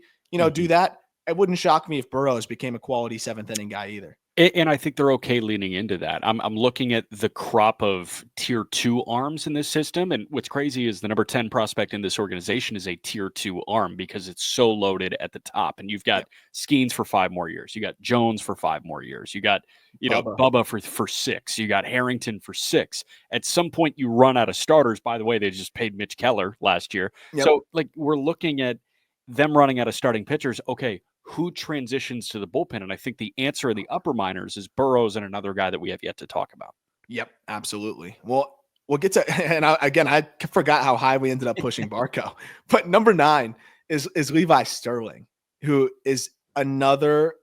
do that. It wouldn't shock me if Burrows became a quality seventh inning guy either. And I think they're okay leaning into that. I'm looking at the crop of tier 2 arms in this system. And what's crazy is the number 10 prospect in this organization is a tier 2 arm because it's so loaded at the top. And you've got Skeens for 5 more years. You got Jones for 5 more years. You got, Bubba for 6. You got Harrington for 6. At some point you run out of starters. By the way, they just paid Mitch Keller last year. So we're looking at them running out of starting pitchers. Okay, who transitions to the bullpen? And I think the answer in the upper minors is Burrows and another guy that we have yet to talk about. Yep, absolutely. Well, we'll get to, and I forgot how high we ended up pushing Barco, but number 9 is Levi Sterling, who is another,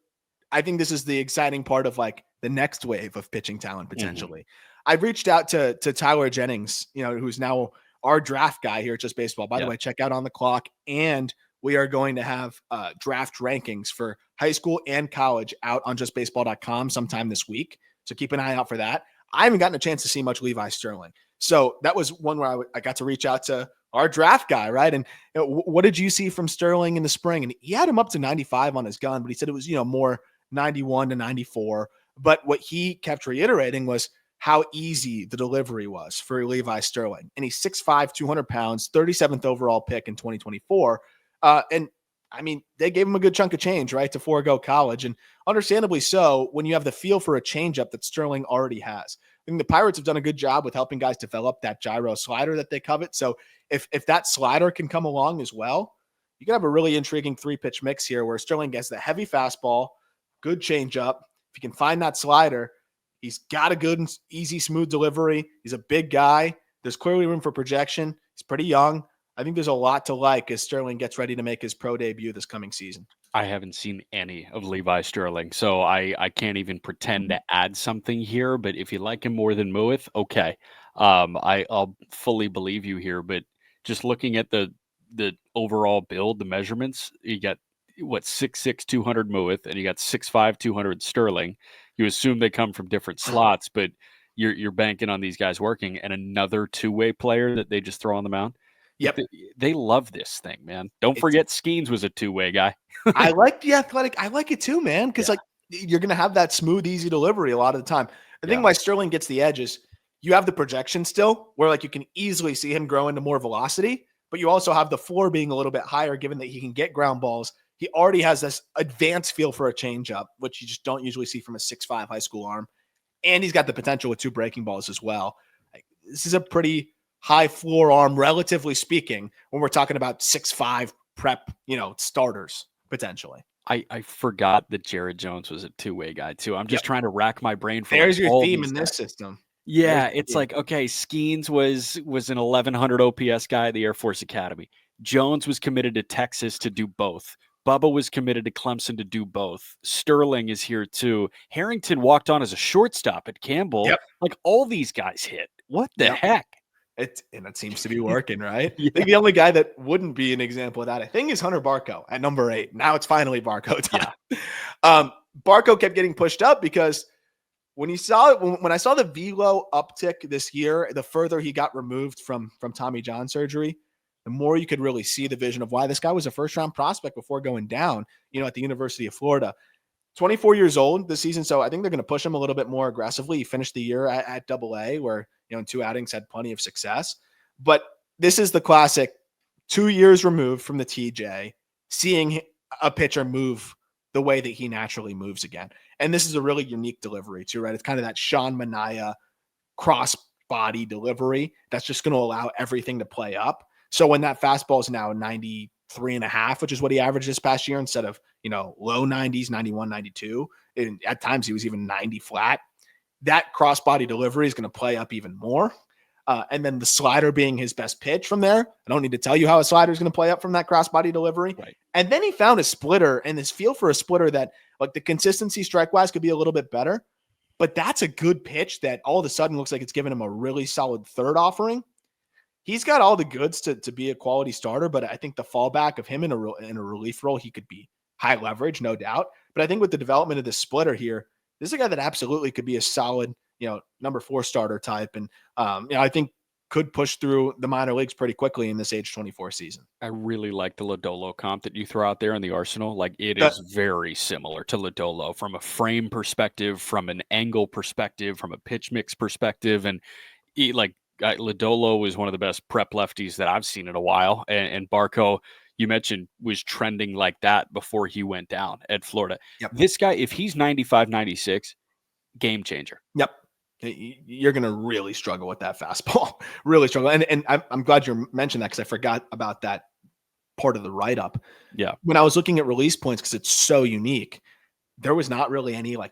I think this is the exciting part of like the next wave of pitching talent potentially. I've reached out to Tyler Jennings, who's now our draft guy here at Just Baseball. By the way, check out On the Clock, and we are going to have draft rankings for high school and college out on justbaseball.com sometime this week. So keep an eye out for that. I haven't gotten a chance to see much Levi Sterling. So that was one where I got to reach out to our draft guy, right? And what did you see from Sterling in the spring? And he had him up to 95 on his gun, but he said it was, more 91 to 94. But what he kept reiterating was how easy the delivery was for Levi Sterling. And he's 6'5", 200 pounds, 37th overall pick in 2024. And I mean, they gave him a good chunk of change, right, to forego college. And understandably so, when you have the feel for a changeup that Sterling already has. I think the Pirates have done a good job with helping guys develop that gyro slider that they covet. So if that slider can come along as well, you can have a really intriguing 3-pitch mix here where Sterling gets the heavy fastball, good changeup. If you can find that slider, he's got a good and easy, smooth delivery. He's a big guy. There's clearly room for projection. He's pretty young. I think there's a lot to like as Sterling gets ready to make his pro debut this coming season. I haven't seen any of Levi Sterling, so I can't even pretend to add something here. But if you like him more than Mueth, okay. I'll fully believe you here. But just looking at the overall build, the measurements, you got 6'6", 200 Mueth, and you got 6'5", 200 Sterling. You assume they come from different slots, but you're banking on these guys working, and another two-way player that they just throw on the mound. Yep. They love this thing, man. Don't forget Skeens was a two-way guy. I like the athletic. I like it too, man, because you're going to have that smooth, easy delivery a lot of the time. The thing why Sterling gets the edge is you have the projection still where you can easily see him grow into more velocity, but you also have the floor being a little bit higher given that he can get ground balls. He already has this advanced feel for a changeup, which you just don't usually see from a 6'5" high school arm. And he's got the potential with 2 breaking balls as well. This is a pretty high floor arm, relatively speaking, when we're talking about 6'5" prep, starters potentially. I forgot that Jared Jones was a two-way guy too. I'm just trying to rack my brain for there's your theme in this system. Yeah, it's like, okay, Skeens was an 1100 OPS guy at the Air Force Academy. Jones was committed to Texas to do both. Bubba was committed to Clemson to do both. Sterling is here too. Harrington walked on as a shortstop at Campbell. Yep. Like all these guys hit. What the Yep. heck? And it seems to be working, right? Yeah. I think the only guy that wouldn't be an example of that, I think, is Hunter Barco at number 8. Now it's finally Barco time. Yeah. Barco kept getting pushed up because when I saw the velo uptick this year, the further he got removed from Tommy John surgery, the more you could really see the vision of why this guy was a first-round prospect before going down, at the University of Florida. 24 years old this season, so I think they're going to push him a little bit more aggressively. He finished the year at Double-A, where in 2 outings had plenty of success. But this is the classic 2 years removed from the TJ, seeing a pitcher move the way that he naturally moves again. And this is a really unique delivery too, right? It's kind of that Sean Manaea cross body delivery that's just going to allow everything to play up. So when that fastball is now 93.5, which is what he averaged this past year, instead of, low 90s, 91, 92, and at times he was even 90 flat, that cross body delivery is going to play up even more. And then the slider being his best pitch from there. I don't need to tell you how a slider is going to play up from that cross body delivery. Right. And then he found a splitter and this feel for a splitter that, like, the consistency strike wise could be a little bit better, but that's a good pitch that all of a sudden looks like it's given him a really solid third offering. He's got all the goods to be a quality starter, but I think the fallback of him in a relief role, he could be high leverage, no doubt. But I think with the development of this splitter here, this is a guy that absolutely could be a solid, number 4 starter type. And, I think could push through the minor leagues pretty quickly in this age 24 season. I really like the Lodolo comp that you throw out there in the arsenal. Like it is very similar to Lodolo from a frame perspective, from an angle perspective, from a pitch mix perspective. And Lodolo is one of the best prep lefties that I've seen in a while. And Barco, you mentioned, was trending like that before he went down at Florida. Yep. This guy, if he's 95, 96, game changer. Yep. You're going to really struggle with that fastball. Really struggle. And I'm glad you mentioned that because I forgot about that part of the write-up. Yeah. When I was looking at release points, because it's so unique, there was not really any like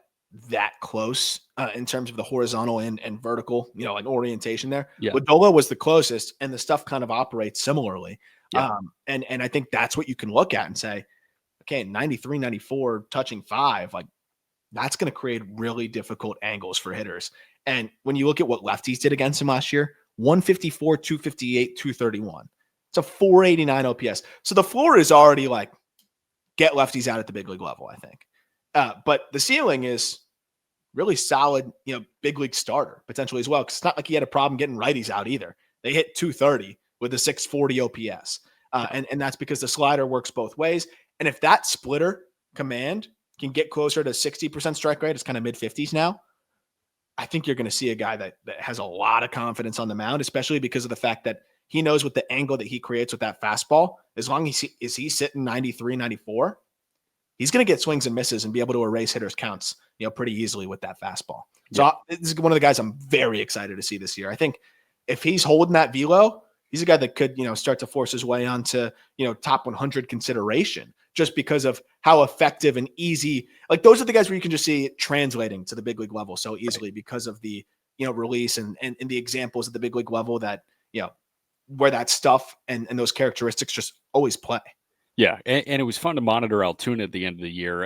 that close in terms of the horizontal and vertical, like orientation there. Yeah. Lodolo was the closest, and the stuff kind of operates similarly. Yeah. And I think that's what you can look at and say, okay, 93, 94, touching 5, like that's going to create really difficult angles for hitters. And when you look at what lefties did against him last year, 154, 258, 231. It's a 489 OPS. So the floor is already like, get lefties out at the big league level, I think. But the ceiling is really solid, big league starter potentially as well. Because it's not like he had a problem getting righties out either. They hit 230 with a 640 OPS. And that's because the slider works both ways. And if that splitter command can get closer to 60% strike rate, it's kind of mid 50s now, I think you're going to see a guy that has a lot of confidence on the mound, especially because of the fact that he knows with the angle that he creates with that fastball, as long as he's sitting 93, 94, he's going to get swings and misses and be able to erase hitters' counts, pretty easily with that fastball. So this is one of the guys I'm very excited to see this year. I think if he's holding that velo, he's a guy that could, start to force his way onto, top 100 consideration just because of how effective and easy, like those are the guys where you can just see it translating to the big league level so easily because of the, release and the examples at the big league level that, where that stuff and those characteristics just always play. Yeah, and it was fun to monitor Altoona at the end of the year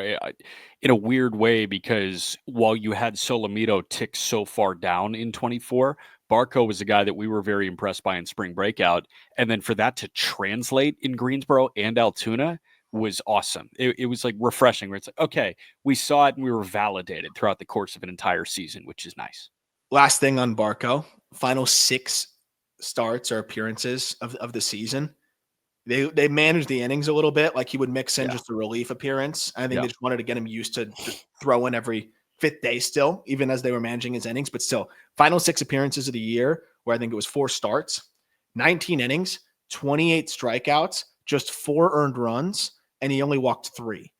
in a weird way because while you had Solometo tick so far down in 24, Barco was a guy that we were very impressed by in spring breakout. And then for that to translate in Greensboro and Altoona was awesome. It was like refreshing where it's like, okay, we saw it and we were validated throughout the course of an entire season, which is nice. Last thing on Barco, final 6 starts or appearances of the season. They managed the innings a little bit. Like he would mix in just a relief appearance. I think they just wanted to get him used to throw in every 5th day still, even as they were managing his innings, but still final 6 appearances of the year where I think it was 4 starts, 19 innings, 28 strikeouts, just 4 earned runs, and he only walked 3.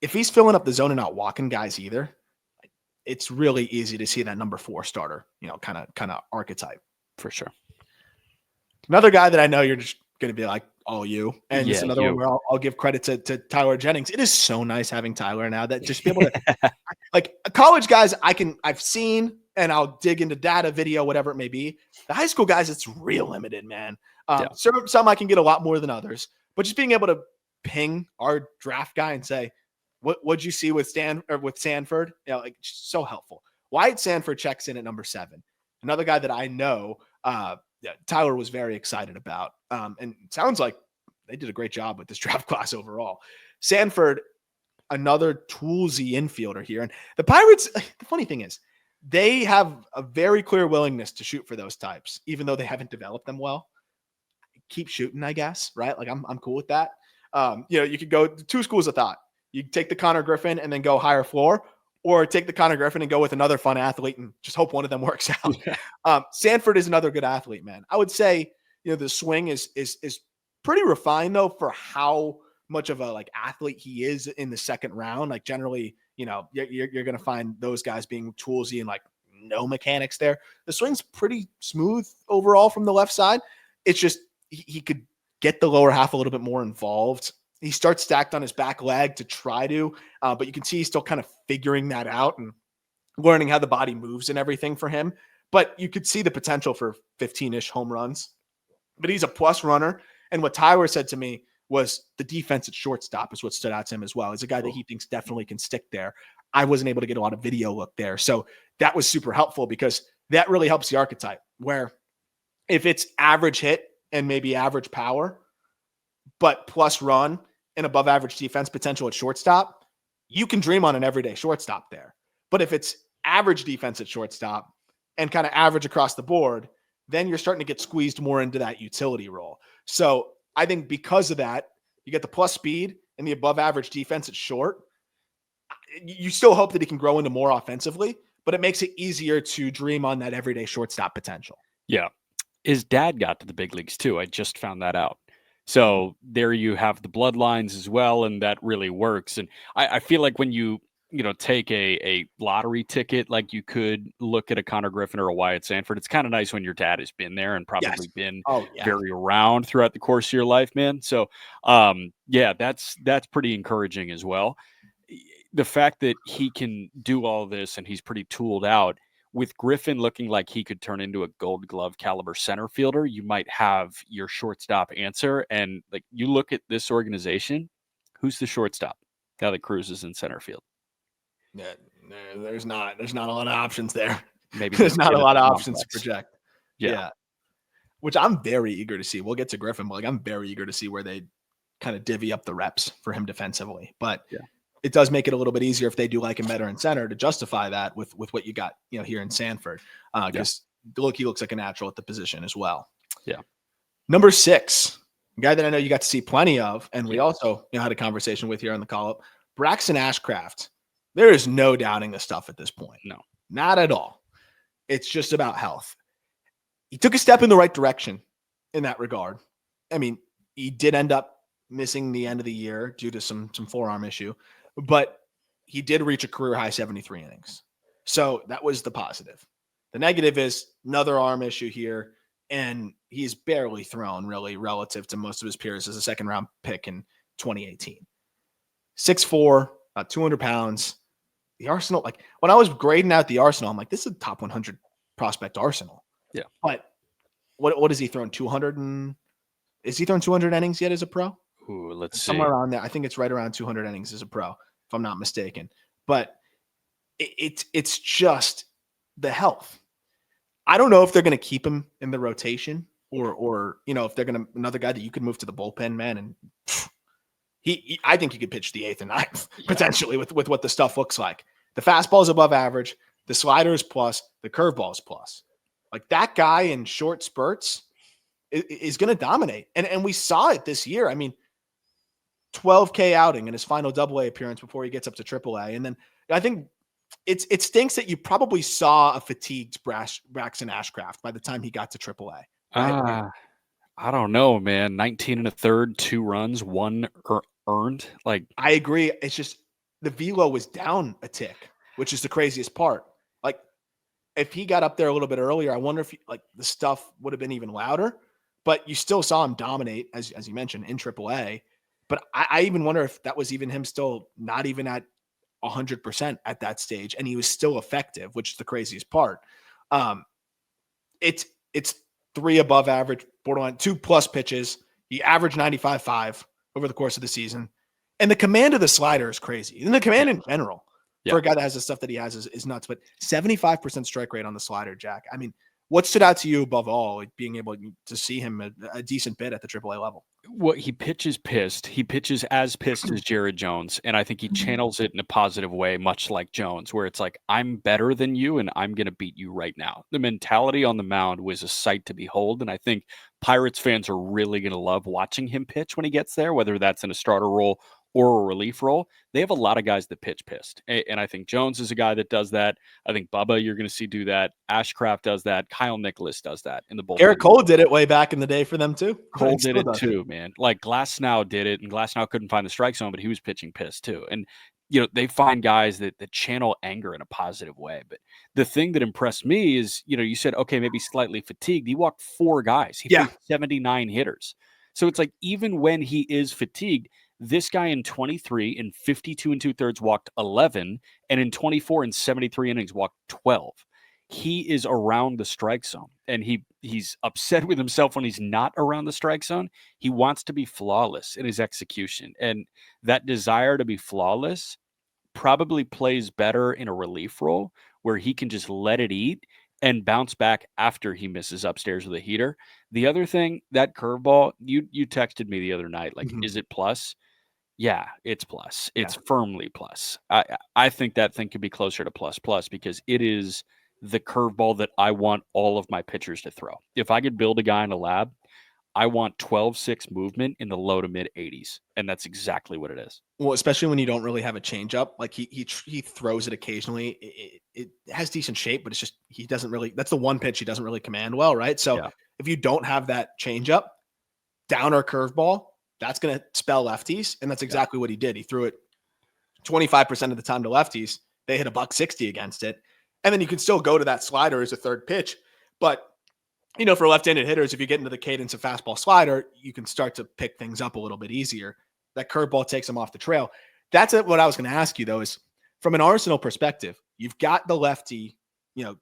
If he's filling up the zone and not walking guys either, it's really easy to see that number 4 starter, kind of archetype. For sure. Another guy that I know you're just going to be like, oh, you. And it's another one where I'll give credit to Tyler Jennings. It is so nice having Tyler now that just be able to like college guys I've seen and I'll dig into data, video, whatever it may be. The high school guys, it's real limited, man. Some I can get a lot more than others, but just being able to ping our draft guy and say, what'd you see with Sanford? Like so helpful. Wyatt Sanford checks in at number 7. Another guy that I know Tyler was very excited about. And it sounds like they did a great job with this draft class overall. Sanford, another toolsy infielder here. And the Pirates, the funny thing is, they have a very clear willingness to shoot for those types, even though they haven't developed them well. Keep shooting, I guess, right? Like I'm cool with that. You could go 2 schools of thought. You take the Konnor Griffin and then go higher floor, or take the Konnor Griffin and go with another fun athlete and just hope one of them works out. Yeah. Sanford is another good athlete, man. I would say, the swing is pretty refined though for how much of a like athlete he is in the second round. Like generally, you're going to find those guys being toolsy and like no mechanics there. The swing's pretty smooth overall from the left side. It's just he could get the lower half a little bit more involved. He starts stacked on his back leg to try to, but you can see he's still kind of figuring that out and learning how the body moves and everything for him. But you could see the potential for 15-ish home runs. But he's a plus runner. And what Tyler said to me was the defense at shortstop is what stood out to him as well. He's a guy that he thinks definitely can stick there. I wasn't able to get a lot of video look there. So that was super helpful because that really helps the archetype, where if it's average hit and maybe average power, but plus run and above average defense potential at shortstop, you can dream on an everyday shortstop there. But if it's average defense at shortstop and kind of average across the board, then you're starting to get squeezed more into that utility role. So I think because of that, you get the plus speed and the above average defense at short. You still hope that he can grow into more offensively, but it makes it easier to dream on that everyday shortstop potential. Yeah. His dad got to the big leagues too. I just found that out. So there you have the bloodlines as well, and that really works. And I feel like when you take a lottery ticket, like you could look at a Konnor Griffin or a Wyatt Sanford, it's kind of nice when your dad has been there and probably been very around throughout the course of your life, man. So that's pretty encouraging as well. The fact that he can do all this and he's pretty tooled out, with Griffin looking like he could turn into a Gold Glove caliber center fielder, you might have your shortstop answer. And like you look at this organization, who's the shortstop now that Cruz is in center field? Yeah, there's not a lot of options there. Maybe there's not a lot of options complex. to project. Yeah. Which I'm very eager to see. We'll get to Griffin, but I'm very eager to see where they kind of divvy up the reps for him defensively. But it does make it a little bit easier if they do like him better in center to justify that with what you got, here in Sanford. Because he looks like a natural at the position as well. Yeah. Number 6, a guy that I know you got to see plenty of, and we also had a conversation with here on the call-up, Braxton Ashcraft. There is no doubting the stuff at this point. No, not at all. It's just about health. He took a step in the right direction in that regard. I mean, he did end up missing the end of the year due to some forearm issue, but he did reach a career high 73 innings. So that was the positive. The negative is another arm issue here, and he's barely thrown really relative to most of his peers as a second round pick in 2018. 6'4", about 200 pounds. The Arsenal, like when I was grading out the Arsenal, I'm like, this is a top 100 prospect Arsenal. Yeah. But what has he thrown? 200 and is he thrown 200 innings yet as a pro? Ooh, let's see. Somewhere around there. I think it's right around 200 innings as a pro, if I'm not mistaken. But it's just the health. I don't know if they're going to keep him in the rotation or if they're going to another guy that you could move to the bullpen, man. And I think he could pitch the 8th and 9th potentially with what the stuff looks like. The fastball is above average. The slider is plus. The curveball is plus. Like that guy in short spurts is going to dominate. And we saw it this year. I mean, 12K outing in his final AA appearance before he gets up to AAA. And then I think it stinks that you probably saw a fatigued Braxton Ashcraft by the time he got to AAA. Right? I don't know, man. 19 1/3, 2 runs, 1 earned. Like I agree. It's just the velo was down a tick, which is the craziest part. Like if he got up there a little bit earlier, I wonder if the stuff would have been even louder. But you still saw him dominate, as you mentioned, in AAA. But I even wonder if that was even him still not even at 100% at that stage, and he was still effective, which is the craziest part. It's 3 above average, borderline 2+ pitches. He averaged 95.5 over the course of the season. And the command of the slider is crazy. And the command in general for a guy that has the stuff that he has is nuts. But 75% strike rate on the slider, Jack. I mean, what stood out to you above all, like being able to see him a decent bit at the AAA level? Well, he pitches pissed. He pitches as pissed as Jared Jones, and I think he channels it in a positive way, much like Jones, where it's like, I'm better than you, and I'm going to beat you right now. The mentality on the mound was a sight to behold, and I think Pirates fans are really going to love watching him pitch when he gets there, whether that's in a starter role or a relief role. They have a lot of guys that pitch pissed, and I think Jones is a guy that does that. I think Bubba, you're going to see do that. Ashcraft does that. Kyle Nicholas does that in the bullpen. Garrett Cole did it way back in the day for them too. Cole did it too, man. Like Glasnow did it, and Glasnow couldn't find the strike zone, but he was pitching pissed too. And they find guys that channel anger in a positive way. But the thing that impressed me is, you said, okay, maybe slightly fatigued. He walked 4 guys. He faced 79 hitters. So it's like, even when he is fatigued, this guy in 23 and 52 2/3 walked 11, and in 24 and 73 innings walked 12. He is around the strike zone, and he's upset with himself when he's not around the strike zone. He wants to be flawless in his execution, and that desire to be flawless probably plays better in a relief role where he can just let it eat and bounce back after he misses upstairs with a heater. The other thing, that curveball, you texted me the other night, like, is it plus? Yeah, it's plus. It's firmly plus. I think that thing could be closer to plus because it is the curveball that I want all of my pitchers to throw. If I could build a guy in a lab, I want 12-6 movement in the low to mid 80s, and that's exactly what it is. Well, especially when you don't really have a changeup, like he throws it occasionally. It has decent shape, but it's just he doesn't really. That's the one pitch he doesn't really command well, right? So if you don't have that changeup, downer curveball, that's going to spell lefties, and that's exactly what he did. He threw it 25% of the time to lefties. They hit $160 against it. And then you can still go to that slider as a third pitch. But, for left-handed hitters, if you get into the cadence of fastball slider, you can start to pick things up a little bit easier. That curveball takes them off the trail. That's what I was going to ask you, though, is from an Arsenal perspective, you've got the lefty,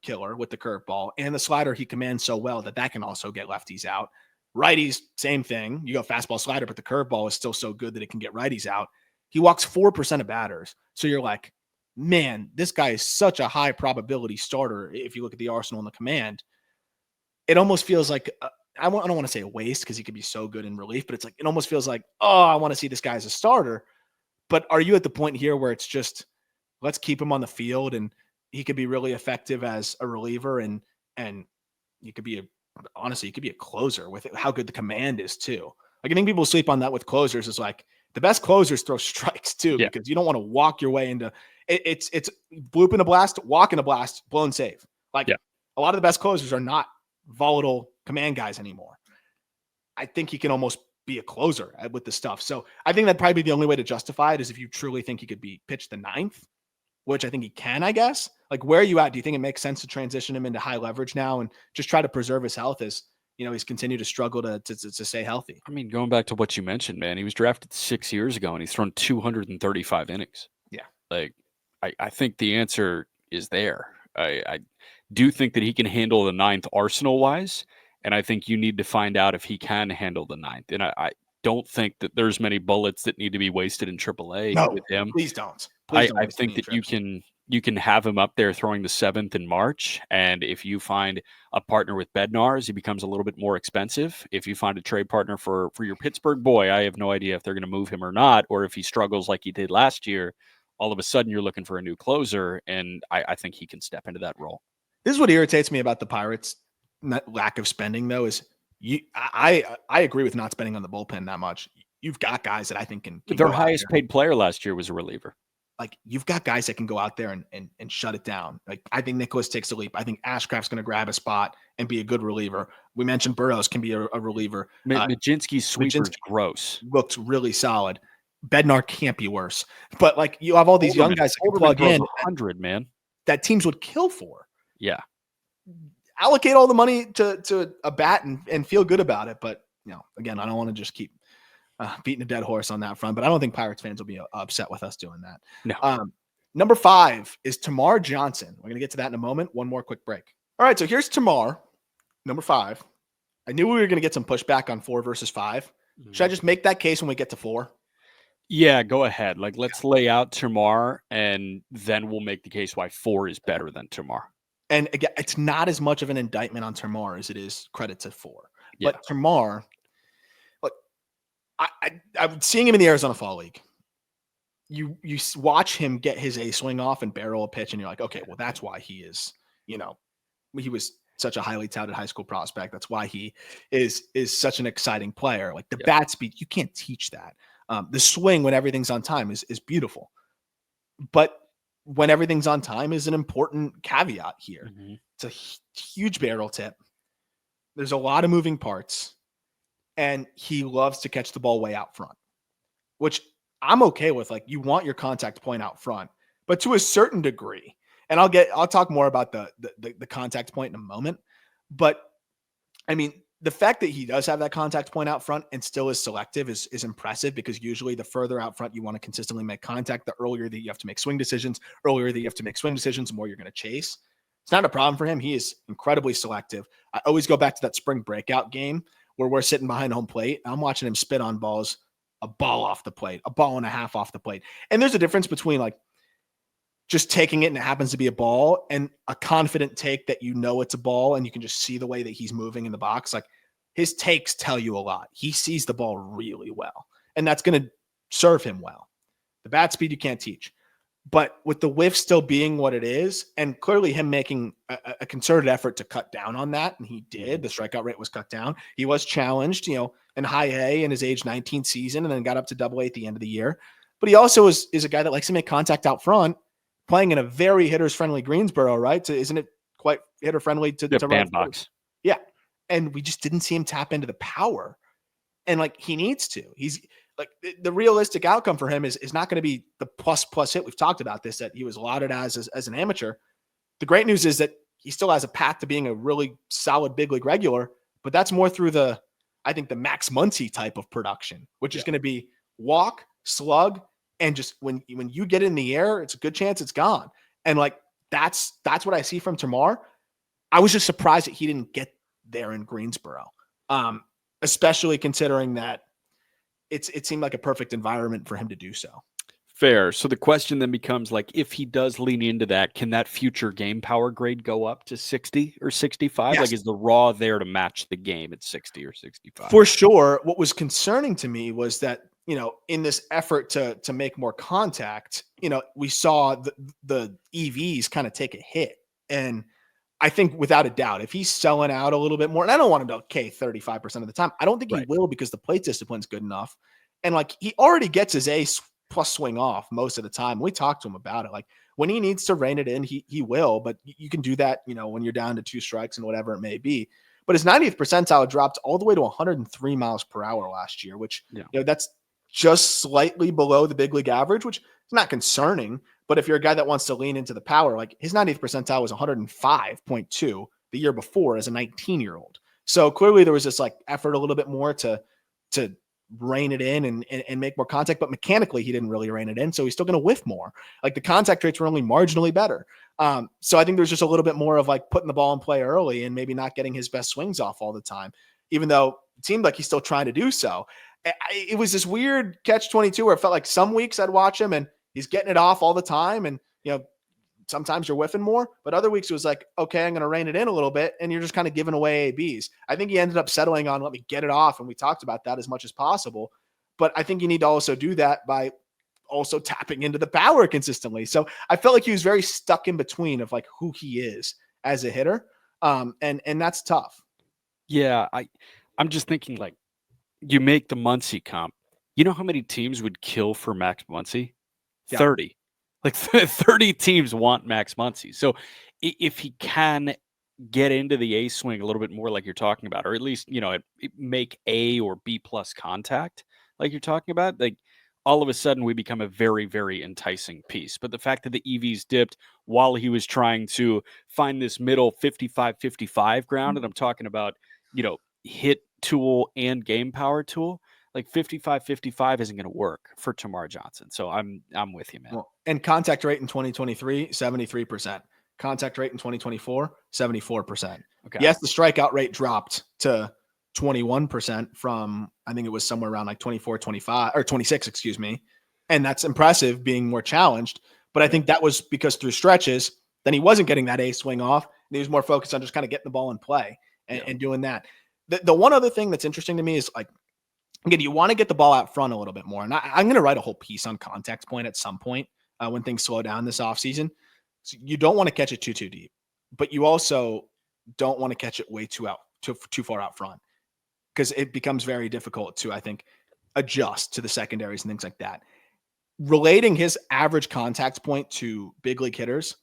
killer with the curveball, and the slider he commands so well that can also get lefties out. Righties, same thing. You go fastball slider, but the curveball is still so good that it can get righties out. He walks 4% of batters. So you're like, man, this guy is such a high probability starter. If you look at the Arsenal and the command, it almost feels like, I don't want to say a waste because he could be so good in relief, but it's like, it almost feels like, I want to see this guy as a starter. But are you at the point here where it's just, let's keep him on the field and he could be really effective as a reliever and you could be honestly, you could be a closer with how good the command is too. Like, I think people sleep on that with closers. Is like the best closers throw strikes too, because you don't want to walk your way into it's bloop in a blast, walk in a blast, blown save. Like a lot of the best closers are not volatile command guys anymore. I think he can almost be a closer with the stuff. So I think that'd probably be the only way to justify it is if you truly think he could be pitched the 9th, which I think he can, I guess. Like, where are you at? Do you think it makes sense to transition him into high leverage now and just try to preserve his health as, he's continued to struggle to stay healthy? I mean, going back to what you mentioned, man, he was drafted 6 years ago and he's thrown 235 innings. Yeah. Like, I think the answer is there. I do think that he can handle the 9th Arsenal-wise, and I think you need to find out if he can handle the 9th. And I don't think that there's many bullets that need to be wasted in AAA with him. Please don't. I think that you can have him up there throwing the 7th in March, and if you find a partner with Bednar's, he becomes a little bit more expensive. If you find a trade partner for your Pittsburgh boy, I have no idea if they're going to move him or not, or if he struggles like he did last year, all of a sudden you're looking for a new closer, and I think he can step into that role. This is what irritates me about the Pirates' lack of spending, though, is I agree with not spending on the bullpen that much. You've got guys that I think can their highest paid player last year was a reliever. Like, you've got guys that can go out there and shut it down. Like, I think Nicholas takes a leap. I think Ashcraft's going to grab a spot and be a good reliever. We mentioned Burrows can be a reliever. Majinski's sweeper is gross. Looks really solid. Bednar can't be worse. But, like, you have all these young guys that can plug in. 100, man. That teams would kill for. Yeah. Allocate all the money to a bat and feel good about it. But, again, I don't want to just keep beating a dead horse on that front, but I don't think Pirates fans will be upset with us doing that. No. Number 5 is Termarr Johnson. We're going to get to that in a moment. One more quick break. All right, so here's Termarr, number 5. I knew we were going to get some pushback on 4 versus 5, Should I just make that case when we get to 4? Yeah, go ahead. Like, let's lay out Termarr, and then we'll make the case why 4 is better than Termarr. And again, it's not as much of an indictment on Termarr as it is credit to 4. Yeah. But Termarr, look, I'm seeing him in the Arizona Fall League. You watch him get his A swing off and barrel a pitch, and you're like, okay, well, that's why he is, he was such a highly touted high school prospect. That's why he is such an exciting player. Like the bat speed, you can't teach that. The swing when everything's on time is beautiful. But when everything's on time is an important caveat here. Mm-hmm. It's a huge barrel tip. There's a lot of moving parts, and he loves to catch the ball way out front, which I'm okay with. Like, you want your contact point out front, but to a certain degree. And I'll talk more about the contact point in a moment. But I mean, the fact that he does have that contact point out front and still is selective is impressive, because usually the further out front you want to consistently make contact, the earlier that you have to make swing decisions, the more you're going to chase. It's not a problem for him. He is incredibly selective. I always go back to that spring breakout game where we're sitting behind home plate. I'm watching him spit on balls, a ball off the plate, a ball and a half off the plate. And there's a difference between like just taking it and it happens to be a ball, and a confident take that it's a ball and you can just see the way that he's moving in the box. Like, his takes tell you a lot. He sees the ball really well, and that's going to serve him well. The bat speed you can't teach. But with the whiff still being what it is, and clearly him making a concerted effort to cut down on that, and he did. The strikeout rate was cut down. He was challenged, in high A in his age 19 season, and then got up to double A at the end of the year. But he also is a guy that likes to make contact out front, playing in a very hitters-friendly Greensboro, right? So isn't it quite hitter-friendly to bandbox? Yeah. And we just didn't see him tap into the power. And like, he needs to. He's like, the realistic outcome for him is not going to be the plus hit. We've talked about this, that he was lauded as an amateur. The great news is that he still has a path to being a really solid big league regular, but that's more through the Max Muncy type of production, which is going to be walk, slug, and just when you get in the air, it's a good chance it's gone. And like, that's what I see from Termarr. I was just surprised that he didn't get there in Greensboro, especially considering that it seemed like a perfect environment for him to do so. Fair. So the question then becomes, like, if he does lean into that, can that future game power grade go up to 60 or 65? Yes. Like, is the raw there to match the game at 60 or 65? For sure. What was concerning to me was that, in this effort to make more contact, we saw the EVs kind of take a hit. And I think without a doubt, if he's selling out a little bit more, and I don't want him to K 35% of the time, I don't think he will, because the plate discipline's good enough. And like, he already gets his A plus swing off most of the time. We talked to him about it. Like, when he needs to rein it in, he will, but you can do that, when you're down to 2 strikes and whatever it may be. But his 90th percentile dropped all the way to 103 miles per hour last year, which, that's just slightly below the big league average, which is not concerning. But if you're a guy that wants to lean into the power, like, his 90th percentile was 105.2 the year before as a 19-year-old. So clearly there was this like effort a little bit more to rein it in and make more contact, but mechanically he didn't really rein it in. So he's still going to whiff more. Like, the contact rates were only marginally better. So I think there's just a little bit more of like putting the ball in play early and maybe not getting his best swings off all the time, even though it seemed like he's still trying to do so. It was this weird catch-22 where it felt like some weeks I'd watch him and he's getting it off all the time. And, sometimes you're whiffing more, but other weeks it was like, okay, I'm going to rein it in a little bit. And you're just kind of giving away ABs. I think he ended up settling on, let me get it off. And we talked about that as much as possible. But I think you need to also do that by also tapping into the power consistently. So I felt like he was very stuck in between of like who he is as a hitter. And that's tough. Yeah. I'm just thinking, like, you make the Muncy comp. You know how many teams would kill for Max Muncy? Yeah. 30. Like 30 teams want Max Muncy. So if he can get into the A swing a little bit more, like you're talking about, or at least, make A or B plus contact, like you're talking about, like, all of a sudden we become a very, very enticing piece. But the fact that the EVs dipped while he was trying to find this middle 55-55 ground, and I'm talking about, hit tool and game power tool, like 55-55 isn't going to work for Termarr Johnson. So I'm with you, man. Well, and contact rate in 2023, 73%. Contact rate in 2024, 74%. Okay. Yes, the strikeout rate dropped to 21% from, I think it was somewhere around like 24, 25 or 26, excuse me. And that's impressive being more challenged. But I think that was because through stretches, then he wasn't getting that A swing off. And he was more focused on just kind of getting the ball in play and doing that. The one other thing that's interesting to me is like, again, you want to get the ball out front a little bit more. And I'm going to write a whole piece on contact point at some point when things slow down this offseason. So you don't want to catch it too deep, but you also don't want to catch it way too far out front, because it becomes very difficult to, I think, adjust to the secondaries and things like that. Relating his average contact point to big league hitters,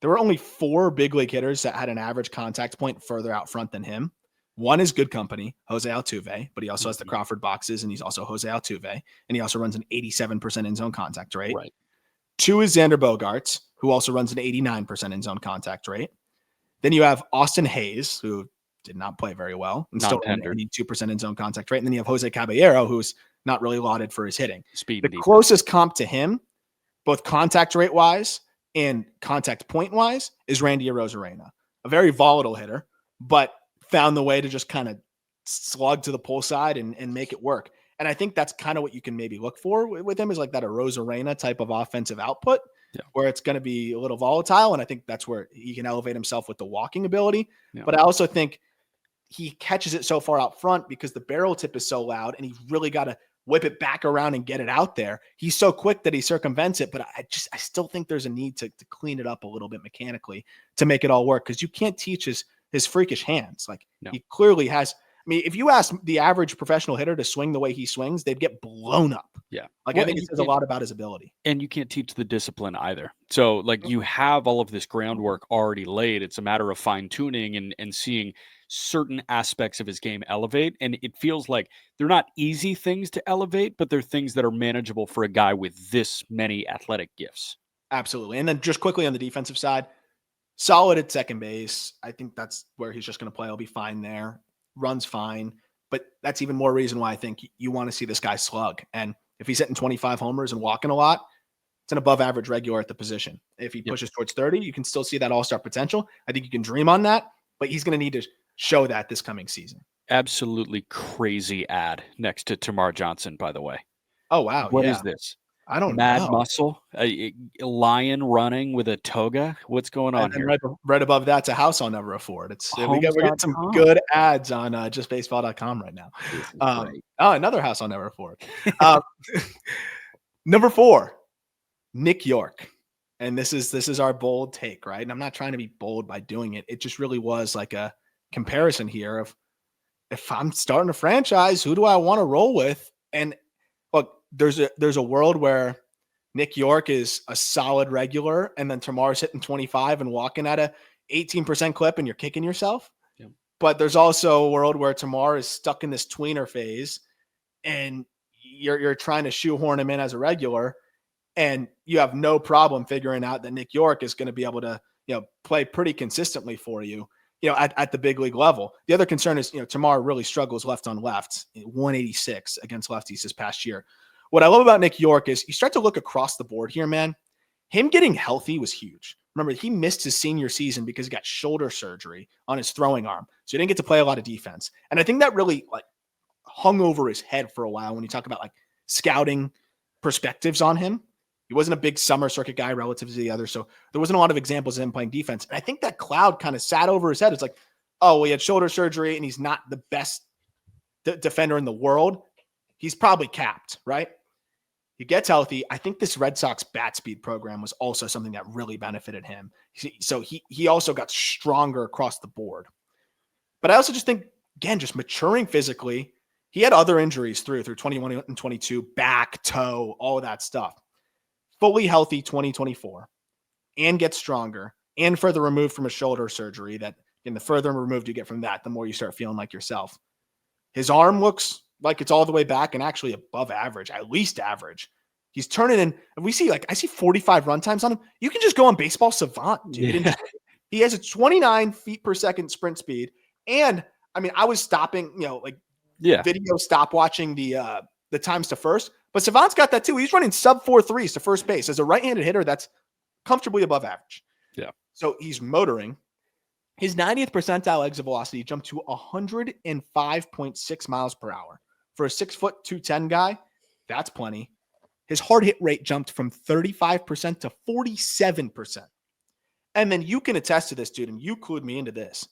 there were only 4 big league hitters that had an average contact point further out front than him. One is good company, Jose Altuve, but he also has the Crawford boxes, and he's also Jose Altuve, and he also runs an 87% in-zone contact rate. Right. 2 is Xander Bogaerts, who also runs an 89% in-zone contact rate. Then you have Austin Hayes, who did not play very well and still ran an 82% in-zone contact rate. And then you have Jose Caballero, who's not really lauded for his hitting. Speed. The closest comp to him, both contact rate-wise and contact point-wise, is Randy Arozarena, a very volatile hitter, but found the way to just kind of slug to the pull side and make it work. And I think that's kind of what you can maybe look for with him, is like that Arozarena type of offensive output, where it's going to be a little volatile. And I think that's where he can elevate himself with the walking ability. Yeah. But I also think he catches it so far out front because the barrel tip is so loud, and he's really got to whip it back around and get it out there. He's so quick that he circumvents it, but I still think there's a need to clean it up a little bit mechanically to make it all work, because you can't teach his freakish hands. Like, he clearly has. I mean, if you ask the average professional hitter to swing the way he swings, they'd get blown up. Yeah. Like, I think it says a lot about his ability. And you can't teach the discipline either. So, like, you have all of this groundwork already laid. It's a matter of fine tuning and seeing certain aspects of his game elevate. And it feels like they're not easy things to elevate, but they're things that are manageable for a guy with this many athletic gifts. Absolutely. And then just quickly on the defensive side, solid at second base. I think that's where he's just going to play. He'll be fine there. Runs fine, but that's even more reason why I think you want to see this guy slug. And if he's hitting 25 homers and walking a lot, it's an above average regular at the position. If he pushes towards 30, you can still see that all-star potential. I think you can dream on that, but he's going to need to show that this coming season. Absolutely crazy ad next to Termarr Johnson, by the way. Oh, wow. What is this? I don't know. Mad Muscle, a lion running with a toga. What's going on here? Right above that's a house I'll never afford. We're getting some good ads on justbaseball.com right now. Another house I'll never afford. Number 4, Nick Yorke. And this is our bold take, right? And I'm not trying to be bold by doing it. It just really was like a comparison here of, if I'm starting a franchise, who do I want to roll with? And look, there's a world where Nick Yorke is a solid regular, and then Termarr's hitting 25 and walking at a 18% clip, and you're kicking yourself. Yep. But there's also a world where Termarr is stuck in this tweener phase, and you're trying to shoehorn him in as a regular, and you have no problem figuring out that Nick Yorke is going to be able to, play pretty consistently for you, at the big league level. The other concern is, Termarr really struggles left on left, 186 against lefties this past year. What I love about Nick Yorke is you start to look across the board here, man. Him getting healthy was huge. Remember, he missed his senior season because he got shoulder surgery on his throwing arm. So he didn't get to play a lot of defense. And I think that really hung over his head for a while when you talk about scouting perspectives on him. He wasn't a big summer circuit guy relative to the others. So there wasn't a lot of examples of him playing defense. And I think that cloud kind of sat over his head. It's like, oh, well, he had shoulder surgery and he's not the best defender in the world. He's probably capped, right? He gets healthy. I think this Red Sox bat speed program was also something that really benefited him. So he also got stronger across the board. But I also just think, again, just maturing physically. He had other injuries through 21 and 22, back, toe, all of that stuff. Fully healthy 2024 and gets stronger and further removed from a shoulder surgery that, and the further removed you get from that, the more you start feeling like yourself. His arm looks like it's all the way back and actually above average, at least average. He's turning in. And we see, I see 45 run times on him. You can just go on Baseball Savant, dude. Yeah. He has a 29 feet per second sprint speed. And I mean, I was stopping, video stop watching the times to first, but Savant's got that too. He's running sub 4.3s to first base as a right-handed hitter. That's comfortably above average. Yeah. So he's motoring. His 90th percentile exit velocity jumped to 105.6 miles per hour. For a 6'2", 210 guy, that's plenty. His hard hit rate jumped from 35% to 47%. And then you can attest to this, dude, and you clued me into this.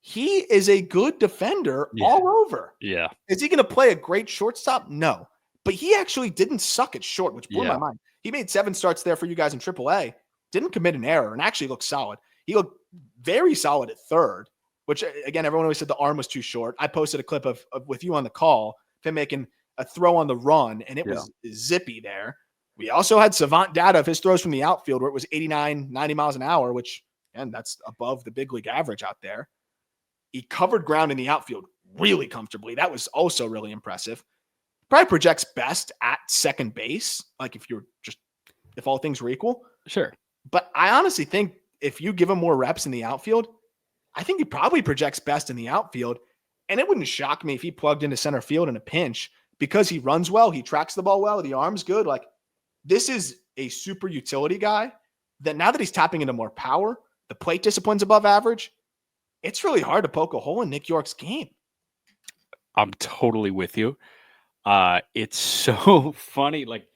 He is a good defender all over. Yeah. Is he going to play a great shortstop? No. But he actually didn't suck at short, which blew my mind. He made 7 starts there for you guys in AAA, didn't commit an error, and actually looked solid. He looked very solid at third, which, again, everyone always said the arm was too short. I posted a clip of with you on the call, him making a throw on the run, and it was zippy there. We also had savant data of his throws from the outfield where it was 89, 90 miles an hour, which, and that's above the big league average out there. He covered ground in the outfield really comfortably. That was also really impressive. Probably projects best at second base, like if all things were equal. Sure. But I honestly think if you give him more reps in the outfield, I think he probably projects best in the outfield. And it wouldn't shock me if he plugged into center field in a pinch because he runs well, he tracks the ball well, the arm's good. Like, this is a super utility guy that now that he's tapping into more power, the plate discipline's above average, it's really hard to poke a hole in Nick Yorke's game. I'm totally with you. It's so funny. Like,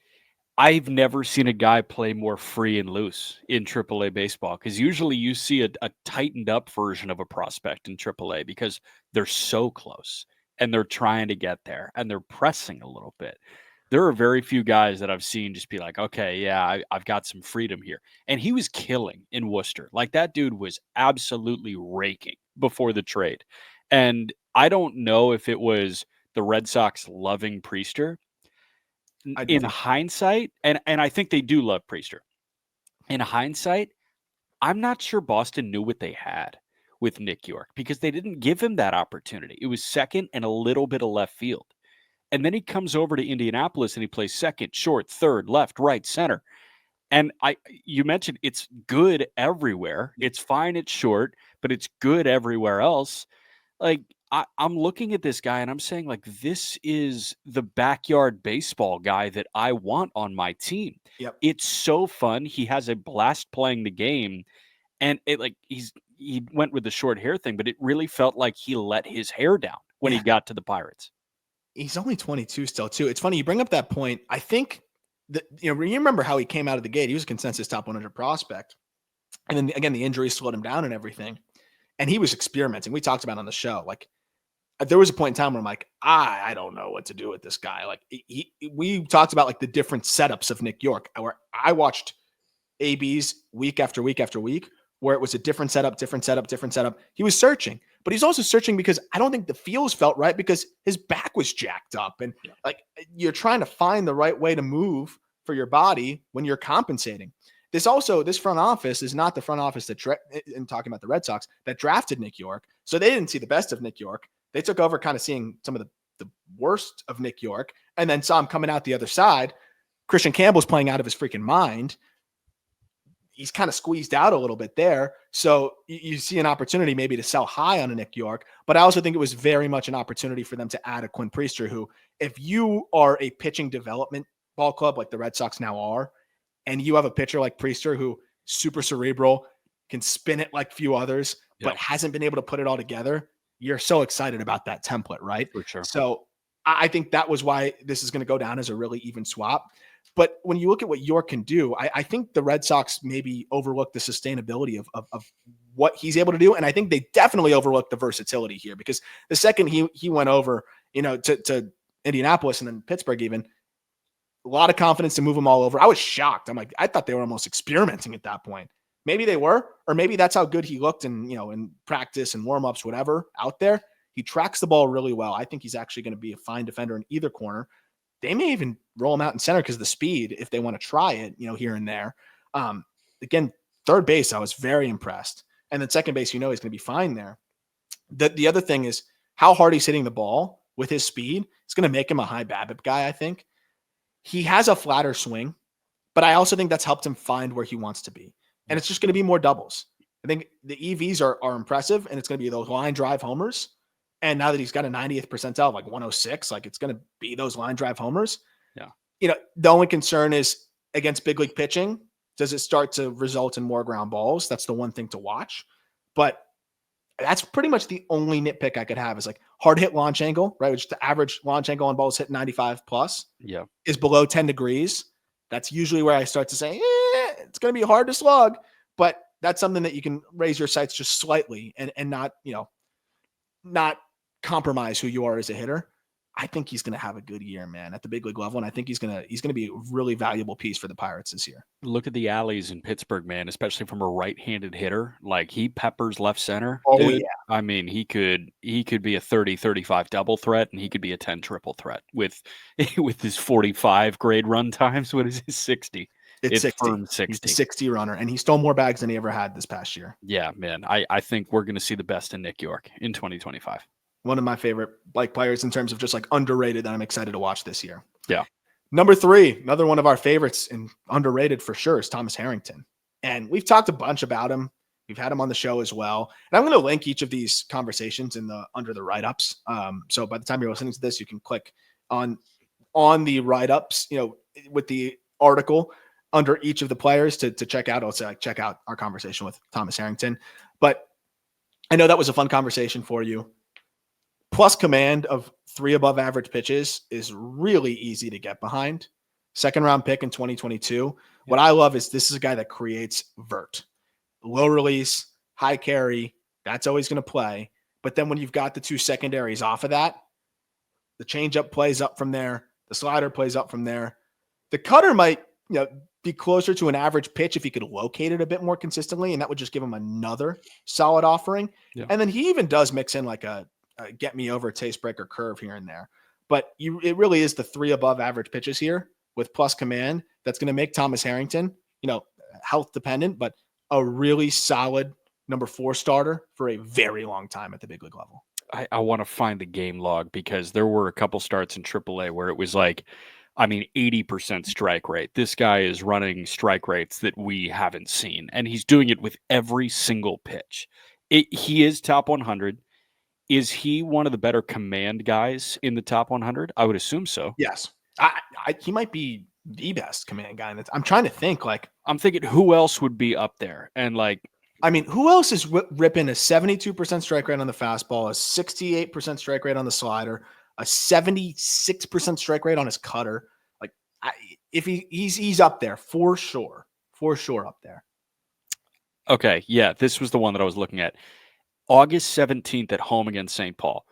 I've never seen a guy play more free and loose in AAA baseball, because usually you see a tightened up version of a prospect in AAA because they're so close and they're trying to get there and they're pressing a little bit. There are very few guys that I've seen just be like, okay, yeah, I've got some freedom here. And he was killing in Worcester. Like, that dude was absolutely raking before the trade. And I don't know if it was the Red Sox loving Priester. In hindsight, and I think they do love Priester. In hindsight, I'm not sure Boston knew what they had with Nick Yorke because they didn't give him that opportunity. It was second and a little bit of left field. And then he comes over to Indianapolis and he plays second, short, third, left, right, center. And you mentioned it's good everywhere. It's fine at short, but it's good everywhere else. Like, I'm looking at this guy and I'm saying, like, this is the backyard baseball guy that I want on my team. Yep. It's so fun. He has a blast playing the game. And he went with the short hair thing, but it really felt like he let his hair down when he got to the Pirates. He's only 22 still, too. It's funny you bring up that point. I think that, you remember how he came out of the gate. He was a consensus top 100 prospect. And then, again, the injuries slowed him down and everything. And he was experimenting. We talked about it on the show. Like, there was a point in time where I'm like, I don't know what to do with this guy. Like, we talked about, like, the different setups of Nick Yorke, where I watched ABs week after week after week, where it was a different setup. He was searching, but he's also searching because I don't think the feels felt right because his back was jacked up. And like, you're trying to find the right way to move for your body when you're compensating. This front office is not the front office in talking about the Red Sox, that drafted Nick Yorke. So they didn't see the best of Nick Yorke. They took over kind of seeing some of the worst of Nick Yorke and then saw him coming out the other side. Christian Campbell's playing out of his freaking mind. He's kind of squeezed out a little bit there. So you see an opportunity maybe to sell high on a Nick Yorke, but I also think it was very much an opportunity for them to add a Quinn Priester, who, if you are a pitching development ball club like the Red Sox now are, and you have a pitcher like Priester who super cerebral, can spin it like few others, but hasn't been able to put it all together, you're so excited about that template, right? For sure. So I think that was why this is going to go down as a really even swap. But when you look at what Yorke can do, I think the Red Sox maybe overlooked the sustainability of what he's able to do. And I think they definitely overlooked the versatility here, because the second he went over, to Indianapolis and then Pittsburgh, even, a lot of confidence to move him all over. I was shocked. I'm like, I thought they were almost experimenting at that point. Maybe they were, or maybe that's how good he looked in practice and warmups, whatever, out there. He tracks the ball really well. I think he's actually going to be a fine defender in either corner. They may even roll him out in center because of the speed, if they want to try it, here and there. Again, third base, I was very impressed. And then second base, he's going to be fine there. The other thing is how hard he's hitting the ball with his speed. It's going to make him a high BABIP guy, I think. He has a flatter swing, but I also think that's helped him find where he wants to be. And it's just going to be more doubles. I think the EVs are impressive, and it's going to be those line drive homers. And now that he's got a 90th percentile of like 106, like, it's going to be those line drive homers. Yeah. The only concern is against big league pitching, does it start to result in more ground balls? That's the one thing to watch. But that's pretty much the only nitpick I could have is like hard hit launch angle, right? Which the average launch angle on balls hit 95 plus is below 10 degrees. That's usually where I start to say, it's going to be hard to slug, but that's something that you can raise your sights just slightly and not, not compromise who you are as a hitter. I think he's going to have a good year, man, at the big league level. And I think he's going to be a really valuable piece for the Pirates this year. Look at the alleys in Pittsburgh, man, especially from a right-handed hitter. Like, he peppers left center. Oh, dude. yeah. I mean, he could be a 30-35 double threat, and he could be a 10 triple threat with his 45 grade run times. What is his 60? It's 60. Firm 60. He's a 60 runner, and he stole more bags than he ever had this past year. Yeah, man. I think we're going to see the best in Nick Yorke in 2025. One of my favorite players in terms of just like underrated that I'm excited to watch this year. Yeah. Number 3, another one of our favorites and underrated for sure is Thomas Harrington. And we've talked a bunch about him. We've had him on the show as well. And I'm going to link each of these conversations under the write-ups. So by the time you're listening to this, you can click on the write-ups, with the article under each of the players to check out. I'll say like, check out our conversation with Thomas Harrington. But I know that was a fun conversation for you. Plus command of 3 above average pitches is really easy to get behind. Second round pick in 2022. Yeah. What I love is this is a guy that creates vert. Low release, high carry. That's always going to play. But then when you've got the 2 secondaries off of that, the changeup plays up from there. The slider plays up from there. The cutter might, be closer to an average pitch if he could locate it a bit more consistently, and that would just give him another solid offering. Yeah. And then he even does mix in like a get me over taste breaker curve here and there. But it really is the 3 above average pitches here with plus command that's going to make Thomas Harrington, health dependent, but a really solid number 4 starter for a very long time at the big league level. I want to find the game log because there were a couple starts in AAA where it was like, 80% strike rate. This guy is running strike rates that we haven't seen, and he's doing it with every single pitch. He is top 100. Is he one of the better command guys in the top 100? I would assume so. Yes. He might be the best command guy. I'm trying to think I'm thinking who else would be up there? And who else is ripping a 72% strike rate on the fastball, a 68% strike rate on the slider, a 76% strike rate on his cutter? If he's up there for sure up there. Okay. Yeah. This was the one that I was looking at. August 17th at home against St. Paul.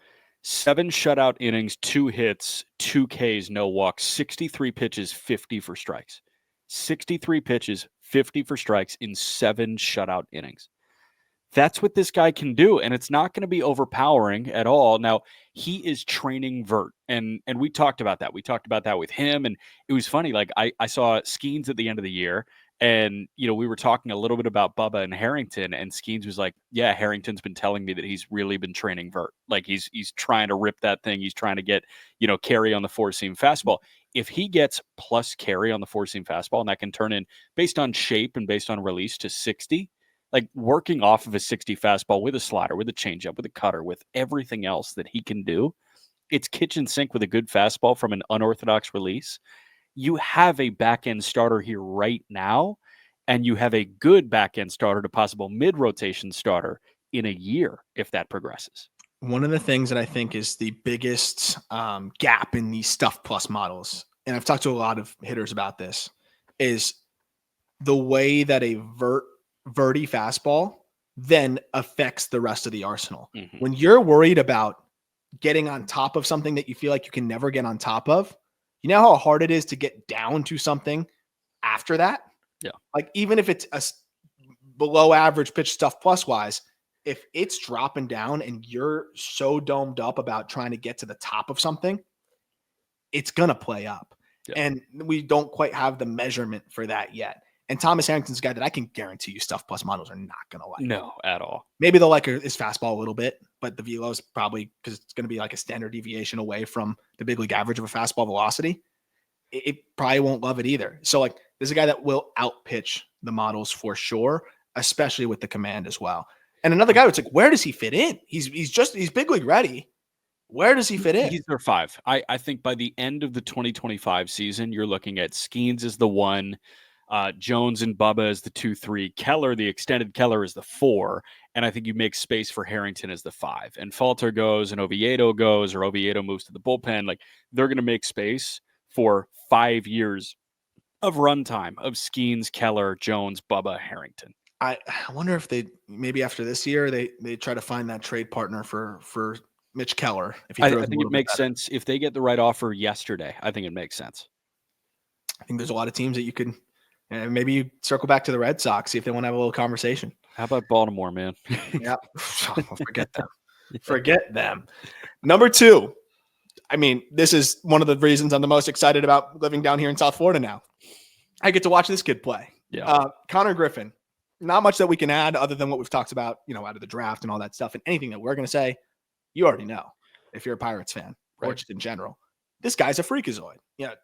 7 shutout innings, 2 hits, 2 Ks, no walks, 63 pitches, 50 for strikes. 63 pitches, 50 for strikes in 7 shutout innings. That's what this guy can do, and it's not going to be overpowering at all. Now, he is training vert, and we talked about that. We talked about that with him, and it was funny. Like, I saw Skeens at the end of the year, and, we were talking a little bit about Bubba and Harrington, and Skeens was like, yeah, Harrington's been telling me that he's really been training vert. Like, he's trying to rip that thing. He's trying to get, carry on the 4-seam fastball. If he gets plus carry on the 4-seam fastball, and that can turn in, based on shape and based on release, to 60, like working off of a 60 fastball with a slider, with a changeup, with a cutter, with everything else that he can do, it's kitchen sink with a good fastball from an unorthodox release. You have a back-end starter here right now, and you have a good back-end starter to possible mid-rotation starter in a year if that progresses. One of the things that I think is the biggest gap in these stuff plus models, and I've talked to a lot of hitters about this, is the way that a verty fastball then affects the rest of the arsenal. Mm-hmm. When you're worried about getting on top of something that you feel like you can never get on top of, you know how hard it is to get down to something after that? Yeah. Like, even if it's a below average pitch stuff plus wise, if it's dropping down and you're so domed up about trying to get to the top of something, it's going to play up. Yeah. And we don't quite have the measurement for that yet. And Thomas Harrington's a guy that I can guarantee you stuff plus models are not going to like. No, at all. Maybe they'll like his fastball a little bit, but the velo is probably, because it's going to be like a standard deviation away from the big league average of a fastball velocity. It probably won't love it either. So like, there's a guy that will outpitch the models for sure, especially with the command as well. And another guy, it's like, where does he fit in? He's big league ready. Where does he fit in? He's their 5. I think by the end of the 2025 season, you're looking at Skeens as the 1. Jones and Bubba as the 2-3. Keller, the extended Keller, is the 4. And I think you make space for Harrington as the 5. And Falter goes and Oviedo goes, or Oviedo moves to the bullpen. Like, they're going to make space for 5 years of runtime of Skeens, Keller, Jones, Bubba, Harrington. I wonder if they maybe after this year they try to find that trade partner for Mitch Keller. If he I think it makes sense if they get the right offer yesterday. I think it makes sense. I think there's a lot of teams that you could, and maybe you circle back to the Red Sox, see if they want to have a little conversation. How about Baltimore, man? Yeah, forget them. Forget them. Number 2. I mean, this is one of the reasons I'm the most excited about living down here in South Florida now. I get to watch this kid play. Yeah. Konnor Griffin. Not much that we can add other than what we've talked about, out of the draft and all that stuff. And anything that we're going to say, you already know if you're a Pirates fan, or just in general. This guy's a freakazoid.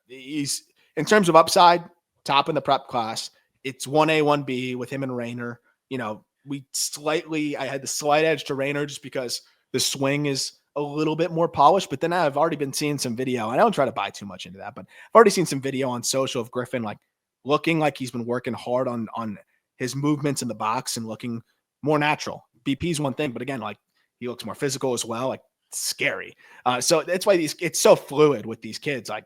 He's, in terms of upside, top in the prep class. It's 1A, 1B with him and Rayner. I had the slight edge to Rayner just because the swing is a little bit more polished, but then I've already been seeing some video. I don't try to buy too much into that, but I've already seen some video on social of Griffin, like looking like he's been working hard on his movements in the box and looking more natural. BP's one thing, but again, like he looks more physical as well, like scary. So that's why it's so fluid with these kids. Like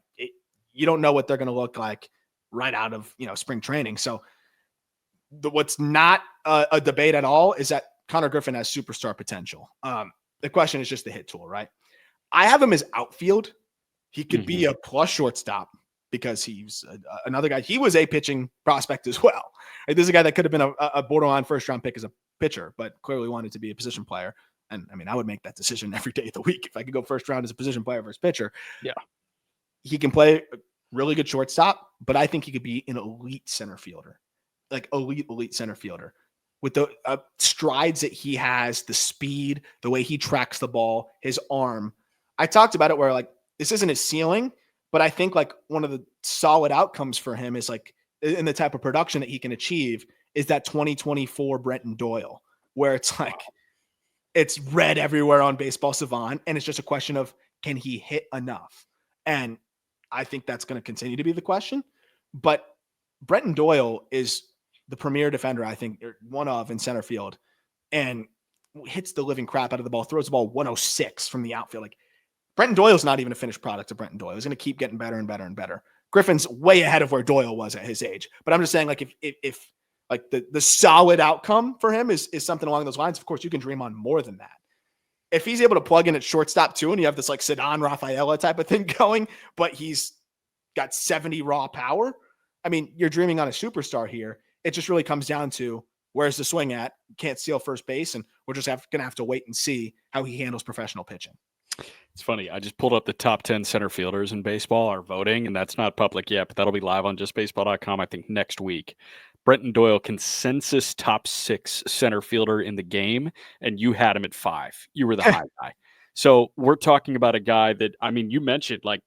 you don't know what they're going to look like right out of, spring training. So what's not a debate at all is that Konnor Griffin has superstar potential. The question is just the hit tool, right? I have him as outfield. He could be a plus shortstop because he's another guy. He was a pitching prospect as well. Right? This is a guy that could have been a borderline first-round pick as a pitcher, but clearly wanted to be a position player. And I mean, I would make that decision every day of the week if I could go first round as a position player versus pitcher. Yeah. He can play a really good shortstop, but I think he could be an elite center fielder, like elite center fielder. With the strides that he has, the speed, the way he tracks the ball, his arm. I talked about it where like this isn't his ceiling, but I think like one of the solid outcomes for him is like in the type of production that he can achieve is that 2024 Brenton Doyle, where it's like it's red everywhere on Baseball Savant, and it's just a question of can he hit enough? And I think that's going to continue to be the question. But Brenton Doyle is the premier defender, I think, one of in center field, and hits the living crap out of the ball, throws the ball 106 from the outfield. Like Brenton Doyle's not even a finished product of Brenton Doyle. He's going to keep getting better and better and better. Griffin's way ahead of where Doyle was at his age. But I'm just saying, like, if like the solid outcome for him is something along those lines, of course, you can dream on more than that. If he's able to plug in at shortstop too, and you have this like Cedon Rafaela type of thing going, but he's got 70 raw power, I mean, you're dreaming on a superstar here. It just really comes down to where's the swing at? Can't steal first base, and we're just going to have to wait and see how he handles professional pitching. It's funny. I just pulled up the top 10 center fielders in baseball are voting, and that's not public yet, but that'll be live on justbaseball.com, I think, next week. Brenton Doyle, consensus top 6 center fielder in the game, and you had him at 5. You were the high guy. So we're talking about a guy that, I mean, you mentioned, like,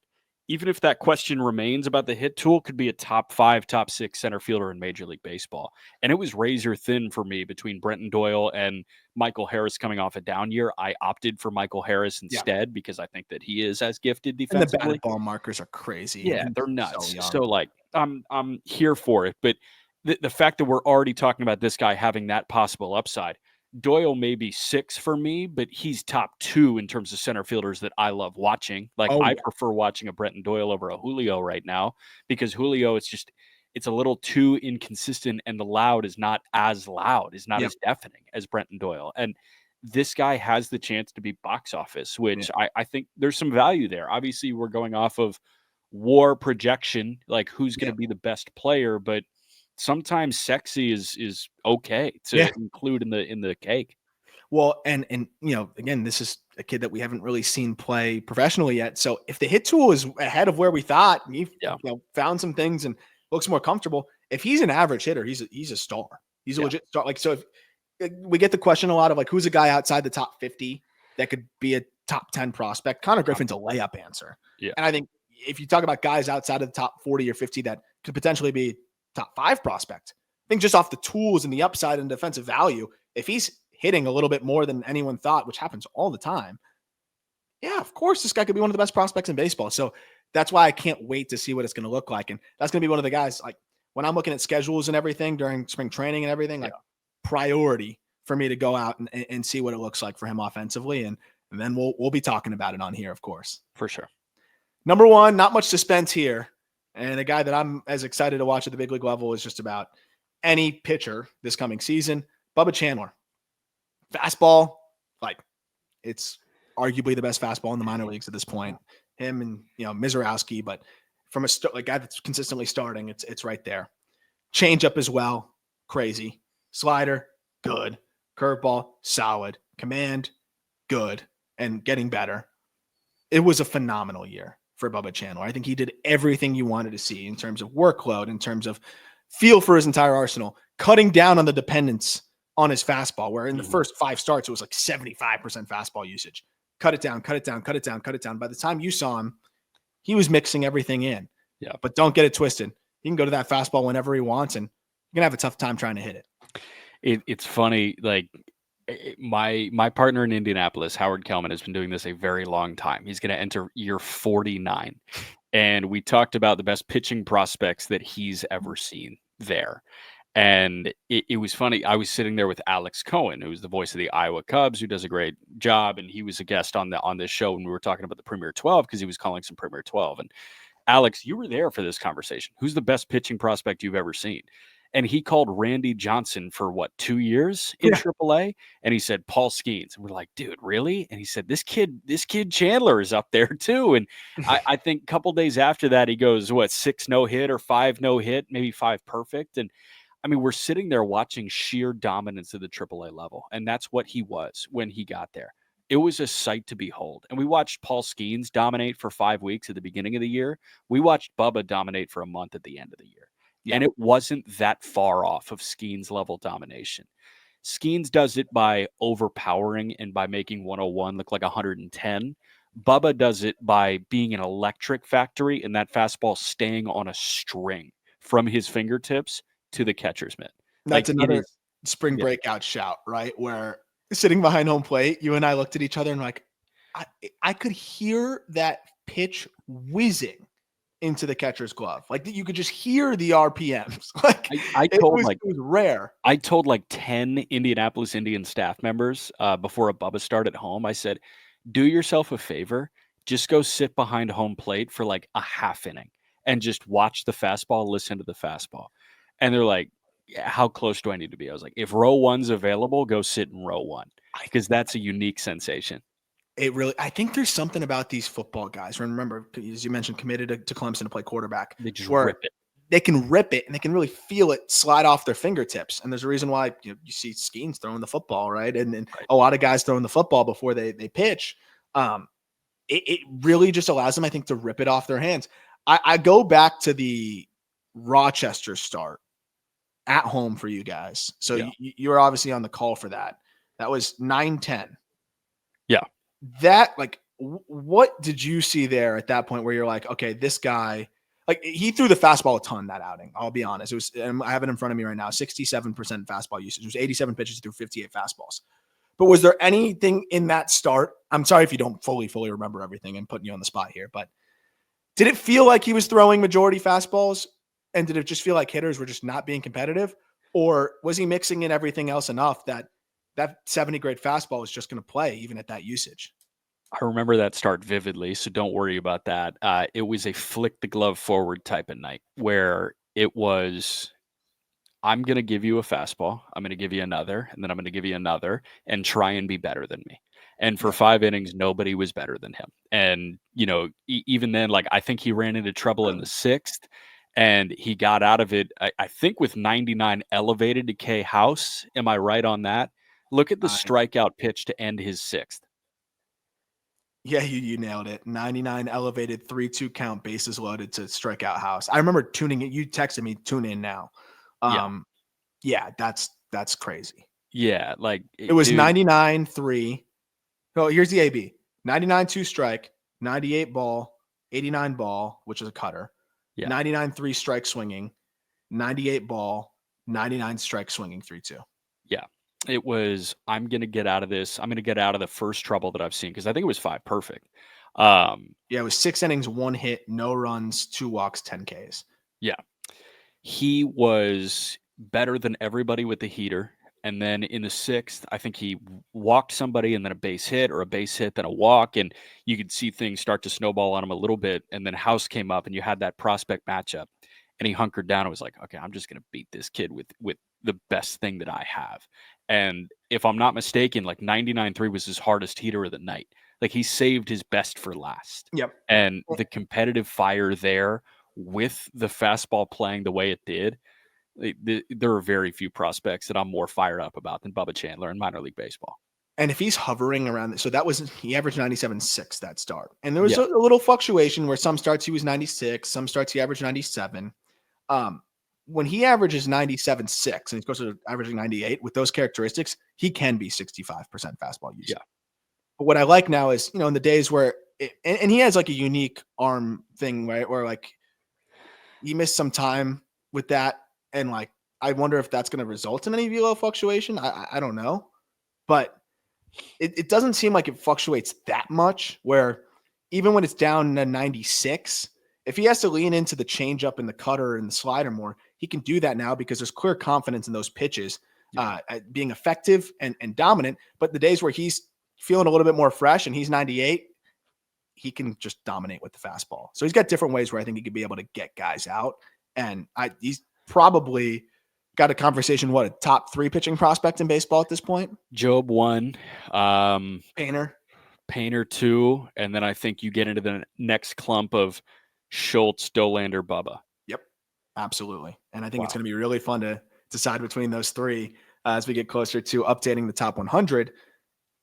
even if that question remains about the hit tool, could be a top 5, top 6 center fielder in Major League Baseball. And it was razor thin for me between Brenton Doyle and Michael Harris coming off a down year. I opted for Michael Harris instead because I think that he is as gifted defensively. And the batted ball markers are crazy. Yeah, they're nuts. So like, I'm here for it. But the fact that we're already talking about this guy having that possible upside, Doyle may be 6 for me, but he's top 2 in terms of center fielders that I love watching. Like I prefer watching a Brenton Doyle over a Julio right now because Julio, it's a little too inconsistent, and the loud is not as loud, is not as deafening as Brenton Doyle. And this guy has the chance to be box office, which I think there's some value there. Obviously, we're going off of WAR projection, like who's going to be the best player, but sometimes sexy is okay to include in the cake. Well, and again, this is a kid that we haven't really seen play professionally yet. So if the hit tool is ahead of where we thought, he found some things and looks more comfortable. If he's an average hitter, he's a star. He's a legit star. Like, so if we get the question a lot of like, who's a guy outside the top 50 that could be a top 10 prospect? Konnor Griffin's a layup answer. Yeah. And I think if you talk about guys outside of the top 40 or 50 that could potentially be top 5 prospect, I think just off the tools and the upside and defensive value, if he's hitting a little bit more than anyone thought, which happens all the time, yeah, of course, this guy could be one of the best prospects in baseball. So that's why I can't wait to see what it's going to look like. And that's going to be one of the guys, like when I'm looking at schedules and everything during spring training and everything, like priority for me to go out and see what it looks like for him offensively. And then we'll be talking about it on here, of course. For sure. Number one, not much suspense here. And a guy that I'm as excited to watch at the big league level is just about any pitcher this coming season, Bubba Chandler. Fastball, like it's arguably the best fastball in the minor leagues at this point. Him and Mizorowski, but from a guy that's consistently starting, it's right there. Changeup as well, crazy. Slider, good. Curveball, solid. Command, good, and getting better. It was a phenomenal year for Bubba Chandler. I think he did everything you wanted to see in terms of workload, in terms of feel for his entire arsenal, cutting down on the dependence on his fastball, where in the first 5 starts, it was like 75% fastball usage. Cut it down, cut it down, cut it down, cut it down. By the time you saw him, he was mixing everything in. Yeah. But don't get it twisted. He can go to that fastball whenever he wants, and you're going to have a tough time trying to hit it. It's funny, like my partner in Indianapolis, Howard Kelman, has been doing this a very long time. He's going to enter year 49. And we talked about the best pitching prospects that he's ever seen there. And it was funny. I was sitting there with Alex Cohen, who's the voice of the Iowa Cubs, who does a great job. And he was a guest on this show when we were talking about the Premier 12, because he was calling some Premier 12. And Alex, you were there for this conversation. Who's the best pitching prospect you've ever seen? And he called Randy Johnson for 2 years in AAA, and he said Paul Skeens. And we're like, dude, really? And he said this kid Chandler is up there too. And I think a couple days after that, he goes 6 no hit or 5 no hit, maybe 5 perfect. And I mean, we're sitting there watching sheer dominance at the AAA level, and that's what he was when he got there. It was a sight to behold. And we watched Paul Skeens dominate for 5 weeks at the beginning of the year. We watched Bubba dominate for a month at the end of the year. Yeah. And it wasn't that far off of Skeens level domination. Skeens does it by overpowering and by making 101 look like 110. Bubba does it by being an electric factory and that fastball staying on a string from his fingertips to the catcher's mitt. That's another spring breakout shout, right? Where sitting behind home plate, you and I looked at each other and I could hear that pitch whizzing into the catcher's glove. Like you could just hear the RPMs. Like it was rare. I told 10 Indianapolis Indians staff members before a Bubba start at home, I said, do yourself a favor, just go sit behind home plate for a half inning and just watch the fastball, listen to the fastball. And they're like, how close do I need to be? I was like, if row 1's available, go sit in row 1, because that's a unique sensation. I think there's something about these football guys. Remember, as you mentioned, committed to Clemson to play quarterback. They just rip it. They can rip it, and they can really feel it slide off their fingertips. And there's a reason why you see Skeens throwing the football, right? And a lot of guys throwing the football before they pitch. It really just allows them, I think, to rip it off their hands. I go back to the Rochester start at home for you guys. So you were obviously on the call for that. That was 9-10. Yeah. That what did you see there at that point where you're like, okay, this guy, he threw the fastball a ton that outing. I'll be honest. It was, I have it in front of me right now, 67% fastball usage. It was 87 pitches, he threw 58 fastballs. But was there anything in that start? I'm sorry if you don't fully remember everything and putting you on the spot here, but did it feel like he was throwing majority fastballs? And did it just feel like hitters were just not being competitive? Or was he mixing in everything else enough that 70 grade fastball was just going to play even at that usage? I remember that start vividly, so don't worry about that. It was a flick the glove forward type of night where it was, I'm going to give you a fastball, I'm going to give you another, and then I'm going to give you another, and try and be better than me. And for 5 innings, nobody was better than him. And, even then, I think he ran into trouble in the 6th, and he got out of it, I think, with 99 elevated to K House. Am I right on that? Look at the strikeout pitch to end his 6th. Yeah, you nailed it. 99 elevated 3-2 count, bases loaded to strike out House. I remember tuning in. You texted me, tune in now. Yeah, that's crazy. Yeah, it was 99-3. Oh, here's the AB. 99-2 strike, 98 ball, 89 ball, which is a cutter. 99-3 strike swinging, 98 ball, 99 strike swinging, 3-2. Yeah. It was, I'm going to get out of this. I'm going to get out of the first trouble that I've seen, because I think it was 5 perfect. It was 6 innings, 1 hit, no runs, 2 walks, 10 Ks. Yeah. he was better than everybody with the heater. And then in the 6th, I think he walked somebody and then a base hit, or a base hit, then a walk. And you could see things start to snowball on him a little bit. And then House came up and you had that prospect matchup. And he hunkered down and was like, okay, I'm just going to beat this kid with the best thing that I have. And if I'm not mistaken, like 99.3 was his hardest heater of the night. Like he saved his best for last. Yep. And the competitive fire there with the fastball playing the way it did, there are very few prospects that I'm more fired up about than Bubba Chandler in minor league baseball. And if he's hovering around, so that was, he averaged 97.6 that start. And there was a little fluctuation where some starts he was 96, some starts he averaged 97. When he averages 97.6 and he's supposed to averaging 98 with those characteristics, he can be 65% fastball user. Yeah. But what I like now is, in the days where, and he has like a unique arm thing, right? Where like he missed some time with that. And like, I wonder if that's going to result in any velo fluctuation. I don't know, but it doesn't seem like it fluctuates that much, where even when it's down to 96, if he has to lean into the changeup and the cutter and the slider more, he can do that now because there's clear confidence in those pitches at being effective and dominant. But the days where he's feeling a little bit more fresh and he's 98, he can just dominate with the fastball. So he's got different ways where I think he could be able to get guys out. And he's probably got a conversation, a top 3 pitching prospect in baseball at this point? Job 1, Painter 2, and then I think you get into the next clump of Schultz, Dollander, Bubba. Yep, absolutely. And I think it's going to be really fun to decide between those 3 as we get closer to updating the top 100.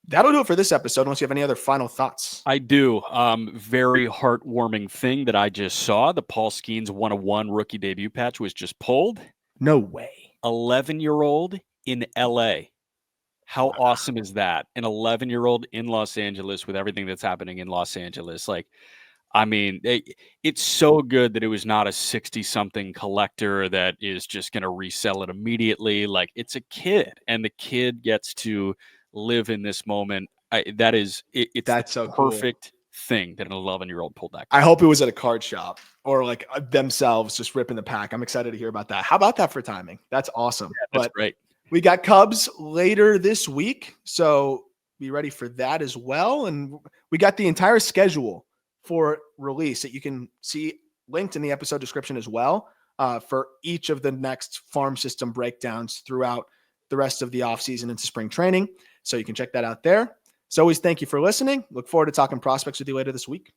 That'll do it for this episode, unless you have any other final thoughts. I do. Very heartwarming thing that I just saw. The Paul Skeens 101 rookie debut patch was just pulled. No way. 11-year-old in LA. How awesome is that? An 11-year-old in Los Angeles with everything that's happening in Los Angeles. Like, I mean, it's so good that it was not a 60-something collector that is just going to resell it immediately. Like, it's a kid, and the kid gets to live in this moment. That's so perfect cool thing that an 11-year-old pulled that. I hope it was at a card shop or like themselves just ripping the pack. I'm excited to hear about that. How about that for timing? That's awesome. Yeah, that's great. We got Cubs later this week, so be ready for that as well. And we got the entire schedule for release that you can see linked in the episode description as well for each of the next farm system breakdowns throughout the rest of the offseason into spring training. So you can check that out there. So always, thank you for listening. Look forward to talking prospects with you later this week.